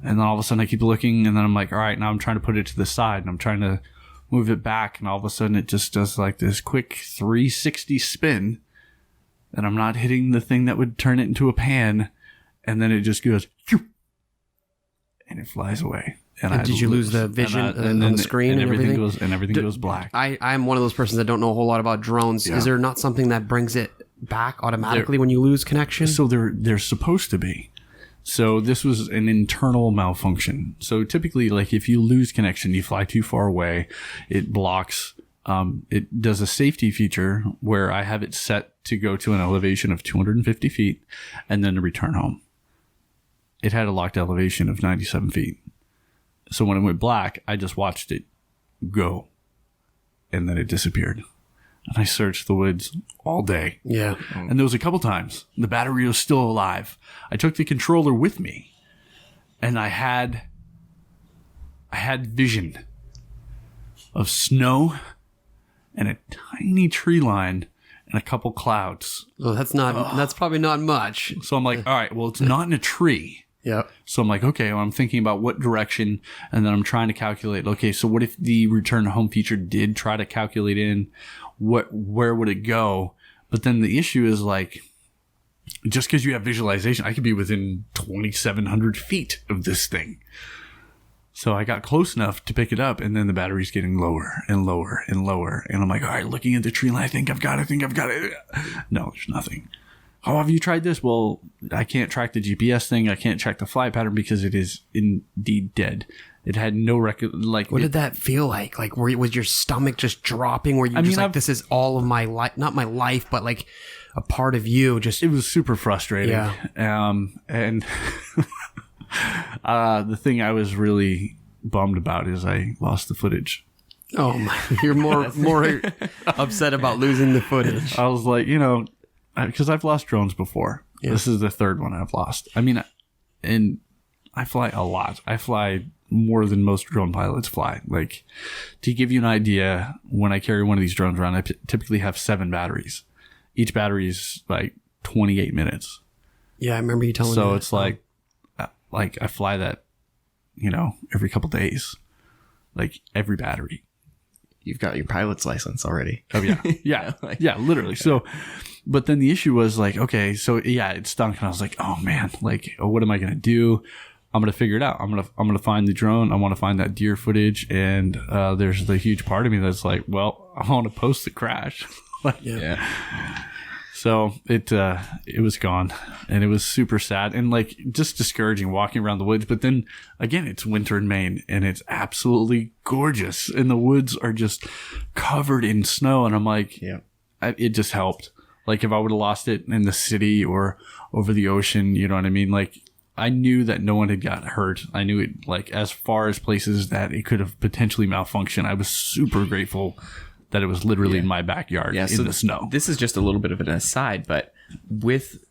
And then all of a sudden I keep looking, and then I'm like, all right, now I'm trying to put it to the side, and I'm trying to move it back, and all of a sudden it just does like this quick 360 spin, and I'm not hitting the thing that would turn it into a pan, and then it just goes, and it flies away. And did you lose the vision on the screen and everything? Everything goes black. I'm one of those persons that don't know a whole lot about drones. Yeah. Is there not something that brings it back automatically when you lose connection? So they're supposed to be. So this was an internal malfunction. So typically, like if you lose connection, you fly too far away, it blocks. It does a safety feature where I have it set to go to an elevation of 250 feet and then to return home. It had a locked elevation of 97 feet. So when it went black, I just watched it go, and then it disappeared. And I searched the woods all day. Yeah. And there was a couple times the battery was still alive. I took the controller with me, and I had vision of snow and a tiny tree line and a couple clouds. Oh, that's probably not much. So I'm like, all right, well, it's not in a tree. Yeah. So I'm like, okay, well, I'm thinking about what direction, and then I'm trying to calculate, okay, so what if the return to home feature did try to calculate in where would it go? But then the issue is like, just because you have visualization, I could be within 2,700 feet of this thing. So I got close enough to pick it up, and then the battery's getting lower and lower and lower. And I'm like, all right, looking at the tree line, I think I've got it. No, there's nothing. Oh, have you tried this? Well, I can't track the GPS thing. I can't track the flight pattern because it is indeed dead. It had no record. Like, what did that feel like? Like, was your stomach just dropping? Where this is all of my life, not my life, but like a part of you. Just it was super frustrating. Yeah. And the thing I was really bummed about is I lost the footage. Oh my! You're more upset about losing the footage. I was like, because I've lost drones before. Yeah. This is the third one I've lost. I mean, and I fly a lot. I fly more than most drone pilots fly. Like, to give you an idea, when I carry one of these drones around, I typically have 7 batteries. Each battery is like 28 minutes. Yeah, I remember you telling me. So it's like I fly that, every couple days. Like, every battery. You've got your pilot's license already. Oh, yeah. Yeah. Yeah, literally. So... But then the issue was like, okay, so yeah, it stunk. And I was like, oh man, like, what am I going to do? I'm going to figure it out. I'm going to find the drone. I want to find that deer footage. And there's the huge part of me that's like, well, I want to post the crash. Yeah. So it was gone, and it was super sad and like just discouraging walking around the woods. But then again, it's winter in Maine, and it's absolutely gorgeous. And the woods are just covered in snow. And I'm like, yeah, it just helped. Like, if I would have lost it in the city or over the ocean, you know what I mean? Like, I knew that no one had got hurt. I knew it, like, as far as places that it could have potentially malfunctioned. I was super grateful that it was literally in my backyard in the snow. This is just a little bit of an aside, but with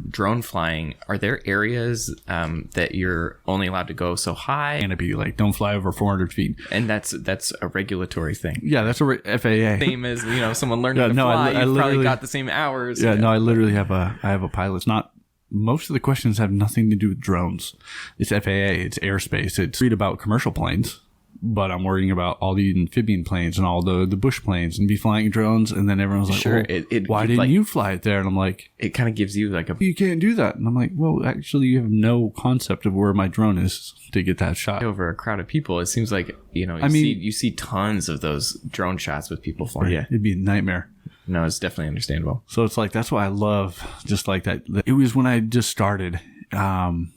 drone flying, are there areas that you're only allowed to go so high? Canopy, like, don't fly over 400 feet. And that's a regulatory thing. Yeah, that's a FAA. Same as, someone learning to fly, you've probably got the same hours. Yeah, no, I literally have a pilot. It's not, most of the questions have nothing to do with drones. It's FAA, it's airspace. It's read about commercial planes. But I'm worrying about all the amphibian planes and all the bush planes and be flying drones. And then everyone's like, sure, why didn't you fly it there? And I'm like, it kind of gives you like you can't do that. And I'm like, well, actually, you have no concept of where my drone is to get that shot. Over a crowd of people, it seems like, you see tons of those drone shots with people flying. Yeah, it'd be a nightmare. No, it's definitely understandable. So it's like, that's why I love just like that. It was when I just started. I'm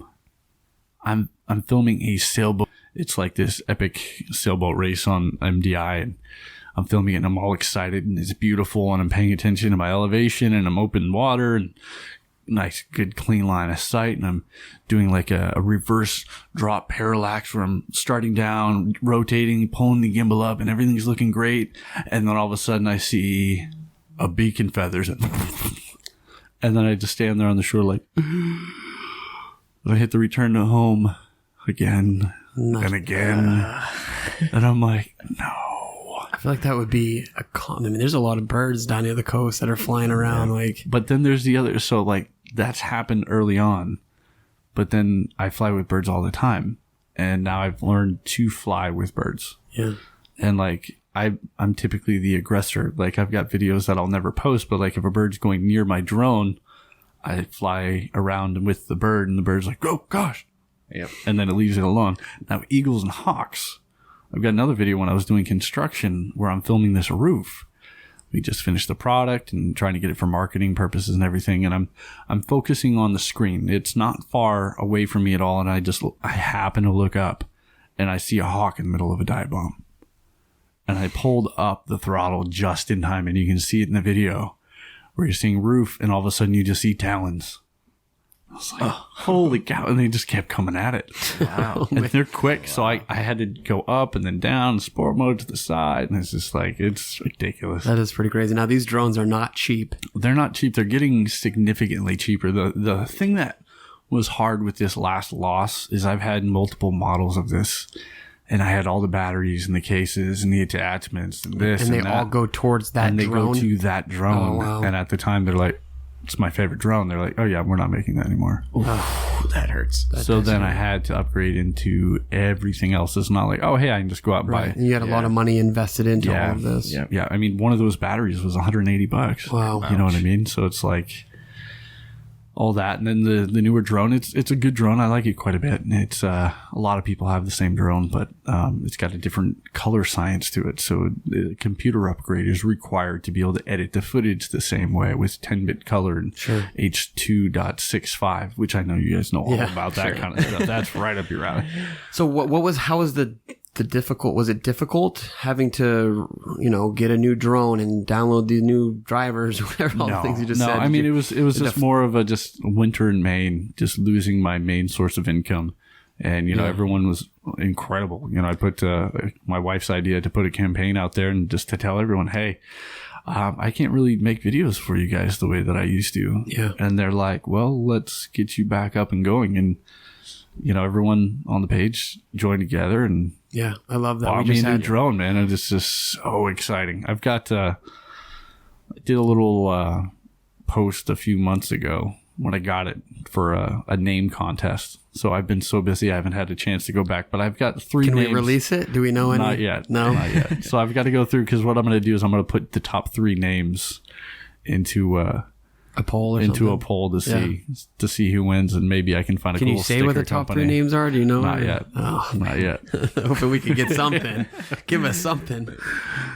filming a sailboat. It's like this epic sailboat race on MDI, and I'm filming it and I'm all excited and it's beautiful, and I'm paying attention to my elevation and I'm open water and nice, good, clean line of sight. And I'm doing like a reverse drop parallax where I'm starting down, rotating, pulling the gimbal up, and everything's looking great. And then all of a sudden I see a beak and feathers, and then I just stand there on the shore like, and I hit the return to home again. And again. And I'm like, no. I feel like that would be a common. I mean, there's a lot of birds down near the coast that are flying around. Like, but then there's the other. So like that's happened early on. But then I fly with birds all the time. And now I've learned to fly with birds. Yeah. And like I'm typically the aggressor. Like I've got videos that I'll never post, but like if a bird's going near my drone, I fly around with the bird and the bird's like, oh gosh. Yep. And then it leaves it alone. Now eagles and hawks. I've got another video when I was doing construction where I'm filming this roof. We just finished the product and trying to get it for marketing purposes and everything. And I'm focusing on the screen. It's not far away from me at all. And I happen to look up and I see a hawk in the middle of a dive bomb. And I pulled up the throttle just in time. And you can see it in the video where you're seeing roof and all of a sudden you just see talons. I was like, holy cow. And they just kept coming at it. Wow. And they're quick. So I had to go up and then down, sport mode to the side. And it's just like, it's ridiculous. That is pretty crazy. Now, these drones are not cheap. They're not cheap. They're getting significantly cheaper. The thing that was hard with this last loss is I've had multiple models of this. And I had all the batteries and the cases and the attachments and this and they that. all go towards that and drone? And they go to that drone. Oh, wow. And at the time, they're like, it's my favorite drone. They're like, oh yeah, we're not making that anymore. That hurts. So then I had to upgrade into everything else. It's not like, oh hey, I can just go out and buy it. And you had a lot of money invested into all of this. Yeah. I mean, one of those batteries was $180. Wow. You know what I mean? So it's like all that. And then the newer drone, it's a good drone. I like it quite a bit. It's a lot of people have the same drone, but it's got a different color science to it. So the computer upgrade is required to be able to edit the footage the same way with 10-bit color and H2.65, which I know you guys know all about that kind of stuff. That's right up your alley. So how was the difficult? Was it difficult having to, get a new drone and download the new drivers, whatever, all the things you just said? No, I mean, it was just more of a just winter in Maine, just losing my main source of income. And, everyone was incredible. I put my wife's idea to put a campaign out there and just to tell everyone, hey, I can't really make videos for you guys the way that I used to. Yeah. And they're like, well, let's get you back up and going. And, everyone on the page joined together and yeah, I love that. Bought me a new drone, man. And it's just so exciting. I've got, I did a little post a few months ago when I got it for a name contest. So I've been so busy I haven't had a chance to go back. But I've got 3 names. Can we release it? Do we know any? Not yet. No? Not yet. So I've got to go through because what I'm going to do is I'm going to put the top 3 names into a poll or into something? a poll to see who wins, and maybe I can find a cool sticker. Can you say what the top 3 names are? Do you know? Not yet. Oh, not yet. Hoping we can get something. Give us something.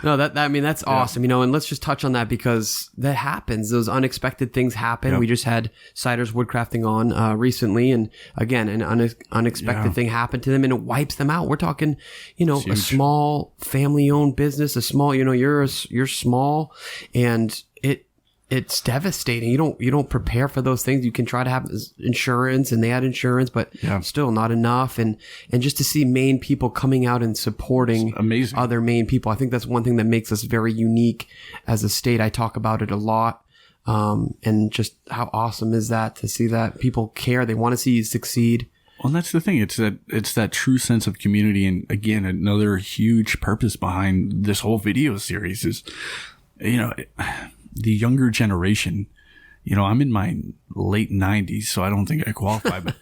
No, that's awesome. And let's just touch on that because that happens. Those unexpected things happen. Yep. We just had Ciders Woodcrafting on recently, and again, an unexpected thing happened to them, and it wipes them out. We're talking, a small family-owned business, a small, you're small, and it's devastating. You don't prepare for those things. You can try to have insurance, and they had insurance, but still not enough. And just to see Maine people coming out and supporting other Maine people, I think that's one thing that makes us very unique as a state. I talk about it a lot. And just how awesome is that to see that people care. They want to see you succeed. Well, that's the thing. It's that true sense of community. And again, another huge purpose behind this whole video series is, the younger generation, I'm in my late 90s, so I don't think I qualify, but,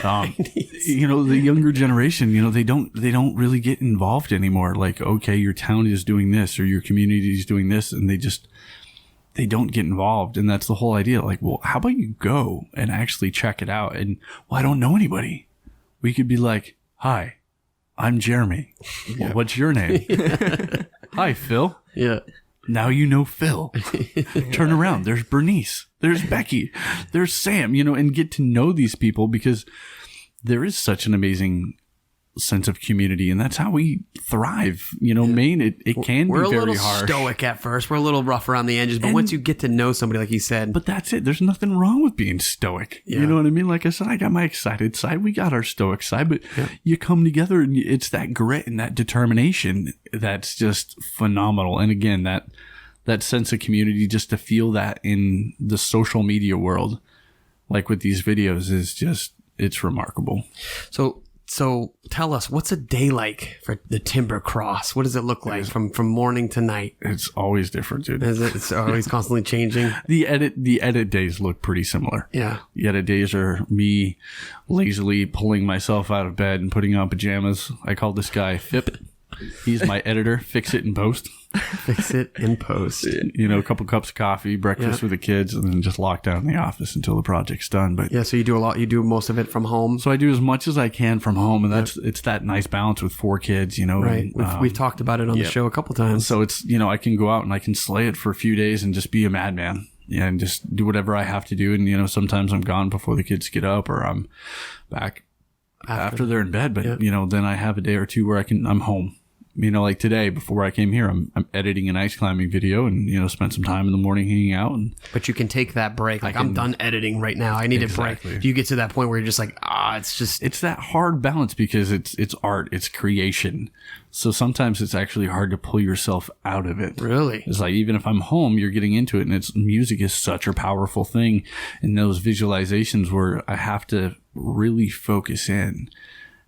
the younger generation, they don't really get involved anymore. Like, okay, your town is doing this or your community is doing this, and they don't get involved. And that's the whole idea. Like, well, how about you go and actually check it out? And, well, I don't know anybody. We could be like, hi, I'm Jeremy. Well, what's your name? Hi, Phil. Yeah. Now you know Phil. Turn around. There's Bernice. There's Becky. There's Sam, and get to know these people because there is such an amazing sense of community, and that's how we thrive. Maine, it can be very harsh. We're a little stoic at first. We're a little rough around the edges, but once you get to know somebody, like you said. But that's it. There's nothing wrong with being stoic. Yeah. You know what I mean? Like I said, I got my excited side. We got our stoic side, but you come together and it's that grit and that determination that's just phenomenal. And again, that sense of community, just to feel that in the social media world, like with these videos, is just, it's remarkable. So tell us, what's a day like for the Timber Cross? What does it look like from morning to night? It's always different, dude. Is it? It's always constantly changing. The edit days look pretty similar. Yeah. The edit days are me lazily pulling myself out of bed and putting on pajamas. I call this guy Fip. He's my editor. Fix it in post. Fix it in post. You know, a couple cups of coffee, breakfast with the kids, and then just lock down the office until the project's done. But so you do a lot. You do most of it from home. So I do as much as I can from home, and it's that nice balance with 4 kids. You know, right? And, we've talked about it on the show a couple times. So it's I can go out and I can slay it for a few days and just be a madman. Yeah, and just do whatever I have to do. And sometimes I'm gone before the kids get up, or I'm back after they're in bed. But then I have a day or two where I'm home. Like today, before I came here, I'm editing an ice climbing video and, spent some time in the morning hanging out. But you can take that break. Like, I'm done editing right now. I need a break. Do you get to that point where you're just like, it's that hard balance because it's art, it's creation. So sometimes it's actually hard to pull yourself out of it. Really? It's like, even if I'm home, you're getting into it, and music is such a powerful thing. And those visualizations where I have to really focus in,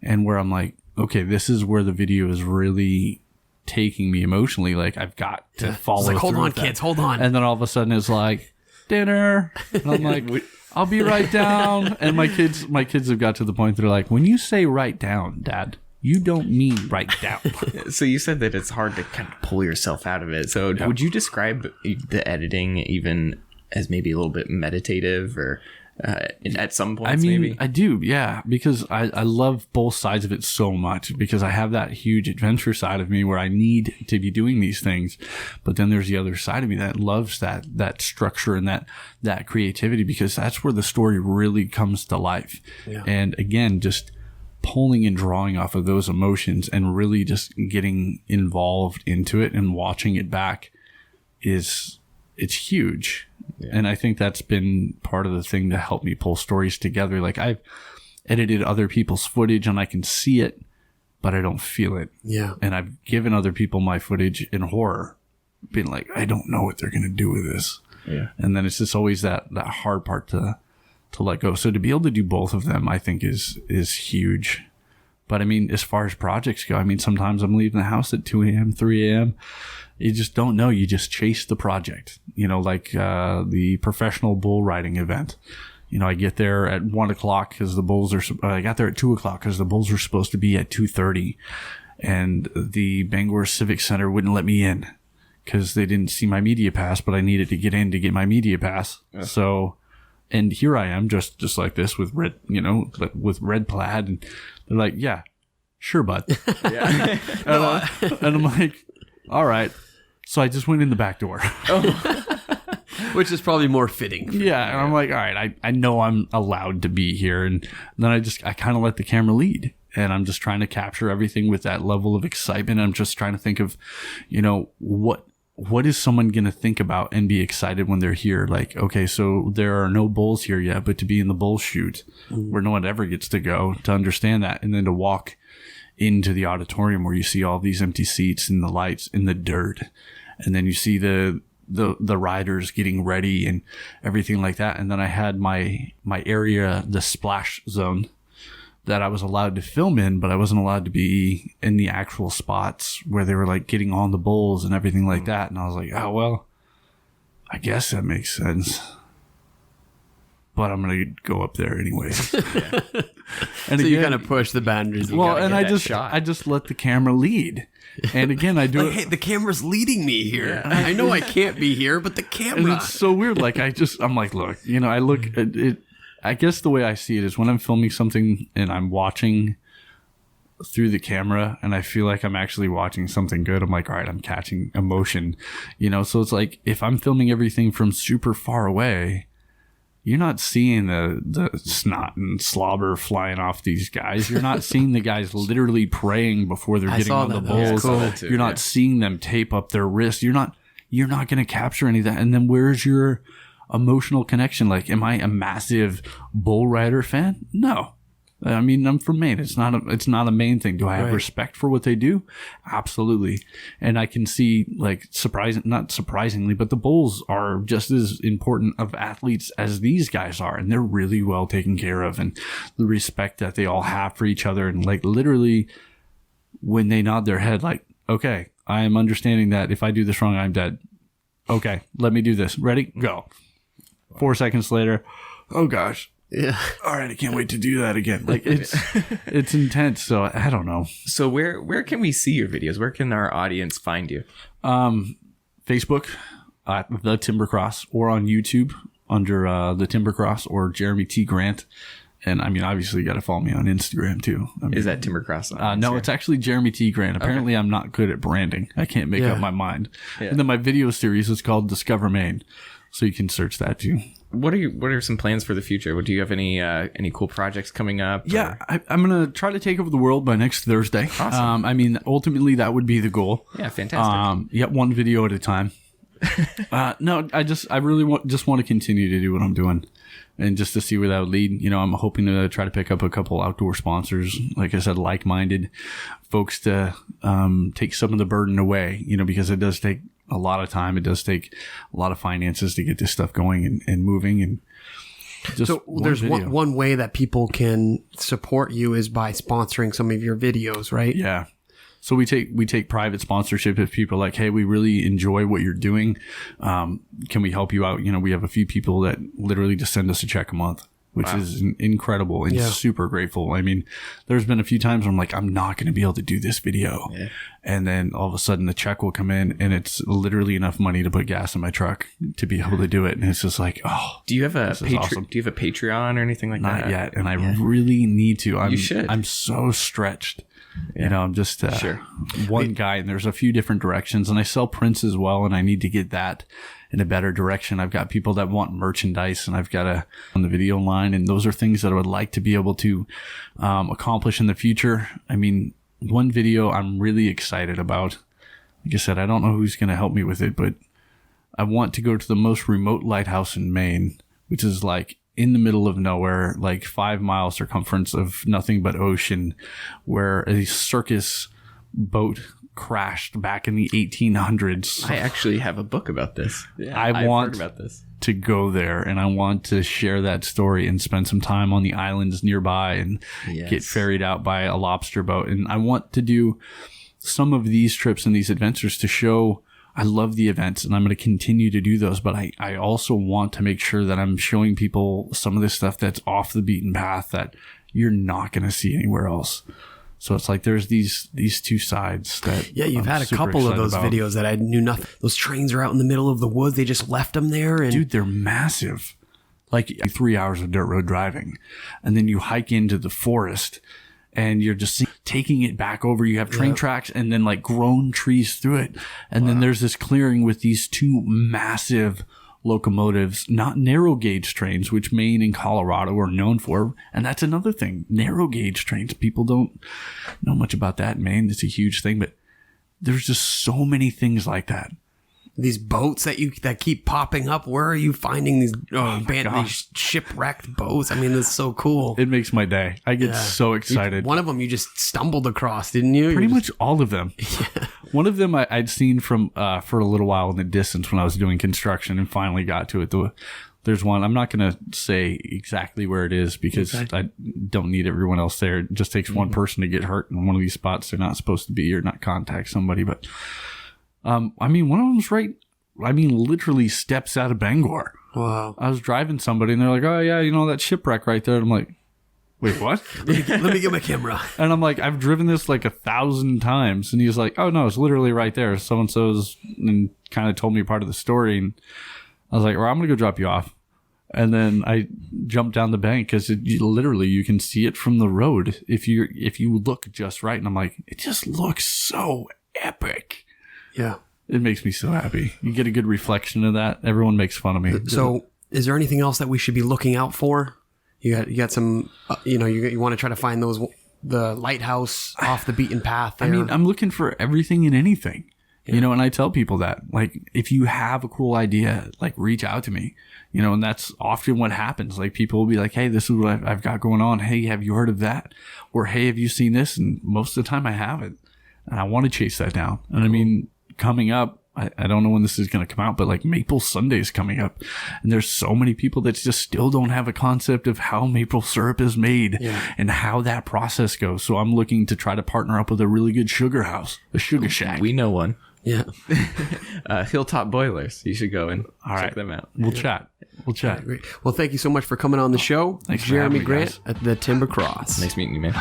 and where I'm like, okay, this is where the video is really taking me emotionally. Like, I've got to follow through. It's like, hold on, kids, hold on. And then all of a sudden it's like, dinner. And I'm like, I'll be right down. And my kids have got to the point they're like, when you say write down, Dad, you don't mean write down. So you said that it's hard to kind of pull yourself out of it. So would you describe the editing even as maybe a little bit meditative, or at some points? Maybe I do, yeah, because I love both sides of it so much, because I have that huge adventure side of me where I need to be doing these things, but then there's the other side of me that loves that structure and that creativity, because that's where the story really comes to life. And again, just pulling and drawing off of those emotions and really just getting involved into it and watching it back it's huge. And I think that's been part of the thing to help me pull stories together. Like, I've edited other people's footage and I can see it, but I don't feel it. Yeah. And I've given other people my footage in horror, being like, I don't know what they're going to do with this. Yeah. And then it's just always that hard part to let go. So to be able to do both of them, I think is huge. But as far as projects go, sometimes I'm leaving the house at 2 a.m., 3 a.m. You just don't know. You just chase the project, like the professional bull riding event. I get there at 1 o'clock because the bulls I got there at 2 o'clock because the bulls were supposed to be at 2:30, and the Bangor Civic Center wouldn't let me in because they didn't see my media pass, but I needed to get in to get my media pass. Yeah. So, and here I am just like this with red, with red plaid, and they're like, yeah, sure, bud. Yeah. And I'm like, all right. So I just went in the back door. Which is probably more fitting. Yeah. And I'm like, all right, I know I'm allowed to be here. And then I kind of let the camera lead. And I'm just trying to capture everything with that level of excitement. I'm just trying to think of, what is someone going to think about and be excited when they're here? Like, okay, so there are no bulls here yet, but to be in the bull chute where no one ever gets to go, to understand that, and then to walk into the auditorium where you see all these empty seats and the lights in the dirt, and then you see the riders getting ready and everything like that. And then I had my area, the splash zone, that I was allowed to film in, but I wasn't allowed to be in the actual spots where they were like getting on the bulls and everything like that. And I was like, oh, well, I guess that makes sense. But I'm going to go up there anyway. And so you kind of push the boundaries. Well, and I just let the camera lead. And again, I do like, hey, the camera's leading me here. Yeah. I know I can't be here, but the camera. And it's so weird. Like, I'm like, look, I look at it. I guess the way I see it is when I'm filming something and I'm watching through the camera and I feel like I'm actually watching something good, I'm like, all right, I'm catching emotion, so it's like, if I'm filming everything from super far away, you're not seeing the snot and slobber flying off these guys. You're not seeing the guys literally praying before they're getting on the bulls. Cool. You're not seeing them tape up their wrists. You're not going to capture any of that. And then where's your emotional connection? Like, am I a massive bull rider fan? No. I'm from Maine. It's not a Maine thing. Do I have respect for what they do? Absolutely. And I can see, like, not surprisingly, but the bulls are just as important of athletes as these guys are. And they're really well taken care of, and the respect that they all have for each other. And like, literally when they nod their head, like, okay, I am understanding that if I do this wrong, I'm dead. Okay, let me do this. Ready? Go. 4 seconds later, oh gosh, Yeah. All right, I can't wait to do that again. Like it's intense. So I don't know. So where can we see your videos? Where can our audience find you? Facebook at The Timber Cross, or on YouTube under The Timber Cross or Jeremy T. Grant. And I mean, obviously, you got to follow me on Instagram too. I mean, is that Timber Cross? No, it's actually Jeremy T. Grant. Apparently, I'm not good at branding. I can't make up my mind. Yeah. And then my video series is called Discover Maine, so you can search that too. What are some plans for the future? Do you have any cool projects coming up? Yeah, I'm gonna try to take over the world by next Thursday. Awesome. I mean, ultimately, that would be the goal. Yeah, fantastic. One video at a time. No, I really just want to continue to do what I'm doing, and just to see where that would lead. You know, I'm hoping to try to pick up a couple outdoor sponsors, like I said, like-minded folks to take some of the burden away. You know, because it does take a lot of time. It does take a lot of finances to get this stuff going and moving. And just so there's one way that people can support you is by sponsoring some of your videos, right? Yeah. So we take private sponsorship if people are like, hey, we really enjoy what you're doing. Can we help you out? You know, we have a few people that literally just send us a check a month, which is incredible and super grateful. I mean, there's been a few times where I'm like, I'm not going to be able to do this video. Yeah. And then all of a sudden the check will come in and it's literally enough money to put gas in my truck to be able to do it. And it's just like, oh, do you have a awesome. Do you have a Patreon or anything like that? Not yet. And I really need to. You should. I'm so stretched. Yeah. You know, I'm just one guy, and there's a few different directions, and I sell prints as well, and I need to get that in a better direction. I've got people that want merchandise, and I've got on the video line, and those are things that I would like to be able to accomplish in the future. I mean, one video I'm really excited about. Like I said, I don't know who's going to help me with it, but I want to go to the most remote lighthouse in Maine, which is like in the middle of nowhere, like 5 mile circumference of nothing but ocean, where a circus boat crashed back in the 1800s. I actually have a book about this. Yeah, I want about this. To go there, and I want to share that story and spend some time on the islands nearby and get ferried out by a lobster boat. And I want to do some of these trips and these adventures to show I love the events, and I'm going to continue to do those, but I also want to make sure that I'm showing people some of this stuff that's off the beaten path that you're not going to see anywhere else. So it's like there's these two sides that you've had a couple of those videos that I knew nothing. Those trains are out in the middle of the woods. They just left them there. And dude, they're massive. Like 3 hours of dirt road driving, and then you hike into the forest, and you're just taking it back over. You have train tracks and then like grown trees through it. And then there's this clearing with these two massive locomotives, not narrow gauge trains, which Maine and Colorado are known for. And that's another thing. Narrow gauge trains. People don't know much about that in Maine. It's a huge thing, but there's just so many things like that. These boats that keep popping up. Where are you finding these these shipwrecked boats? I mean, it's so cool. It makes my day. I get so excited. One of them you just stumbled across, didn't you? Pretty much all of them. Yeah. One of them I'd seen from for a little while in the distance when I was doing construction, and finally got to it. There's one. I'm not going to say exactly where it is because I don't need everyone else there. It just takes one person to get hurt in one of these spots they're not supposed to be or not contact somebody, but. I mean, one of them's literally steps out of Bangor. Wow. I was driving somebody and they're like, oh yeah, you know, that shipwreck right there. And I'm like, wait, what? let me get my camera. And I'm like, I've driven this like 1,000 times. And he's like, oh no, it's literally right there. So-and-so's, and kind of told me part of the story. And I was like, well, I'm going to go drop you off. And then I jumped down the bank because literally you can see it from the road if you look just right. And I'm like, it just looks so epic. Yeah. It makes me so happy. You get a good reflection of that. Everyone makes fun of me. So is there anything else that we should be looking out for? You got some, you want to try to find the lighthouse off the beaten path there. I mean, I'm looking for everything and anything, and I tell people that, like, if you have a cool idea, like, reach out to me, and that's often what happens. Like, people will be like, hey, this is what I've got going on. Hey, have you heard of that? Or, hey, have you seen this? And most of the time I haven't. And I want to chase that down. And I mean, coming up, I don't know when this is going to come out, but like Maple Sunday is coming up. And there's so many people that just still don't have a concept of how maple syrup is made and how that process goes. So I'm looking to try to partner up with a really good sugar house, a sugar shack. We know one. Yeah. Hilltop Boilers. You should go and check them out. We'll chat. We'll chat. Great. Well, thank you so much for coming on the show. Thanks for Jeremy having me, Grant guys. at the Timber Cross. Nice meeting you, man.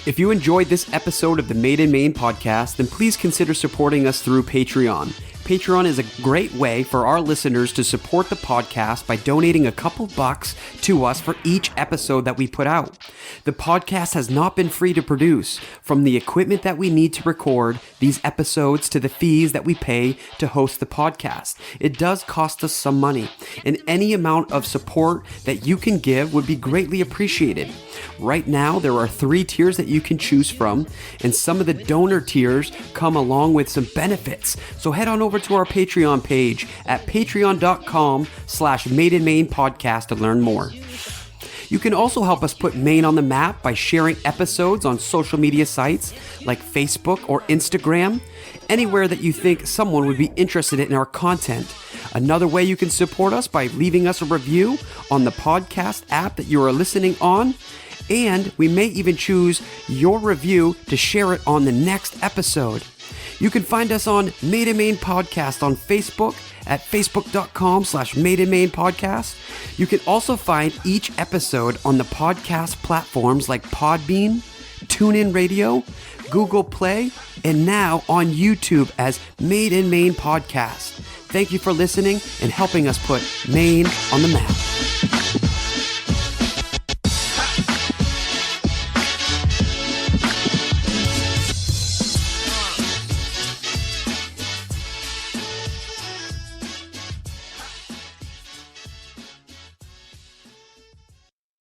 If you enjoyed this episode of the Made in Maine podcast, then please consider supporting us through Patreon. Patreon is a great way for our listeners to support the podcast by donating a couple bucks to us for each episode that we put out. The podcast has not been free to produce, from the equipment that we need to record these episodes to the fees that we pay to host the podcast. It does cost us some money, and any amount of support that you can give would be greatly appreciated. Right now, there are 3 tiers that you can choose from, and some of the donor tiers come along with some benefits. So head on over to our Patreon page at patreon.com/MadeInMainePodcast to learn more. You can also help us put Maine on the map by sharing episodes on social media sites like Facebook or Instagram, anywhere that you think someone would be interested in our content. Another way you can support us by leaving us a review on the podcast app that you are listening on. And we may even choose your review to share it on the next episode. You can find us on Made in Maine Podcast on Facebook at facebook.com/MadeInMainePodcast. You can also find each episode on the podcast platforms like Podbean, TuneIn Radio, Google Play, and now on YouTube as Made in Maine Podcast. Thank you for listening and helping us put Maine on the map.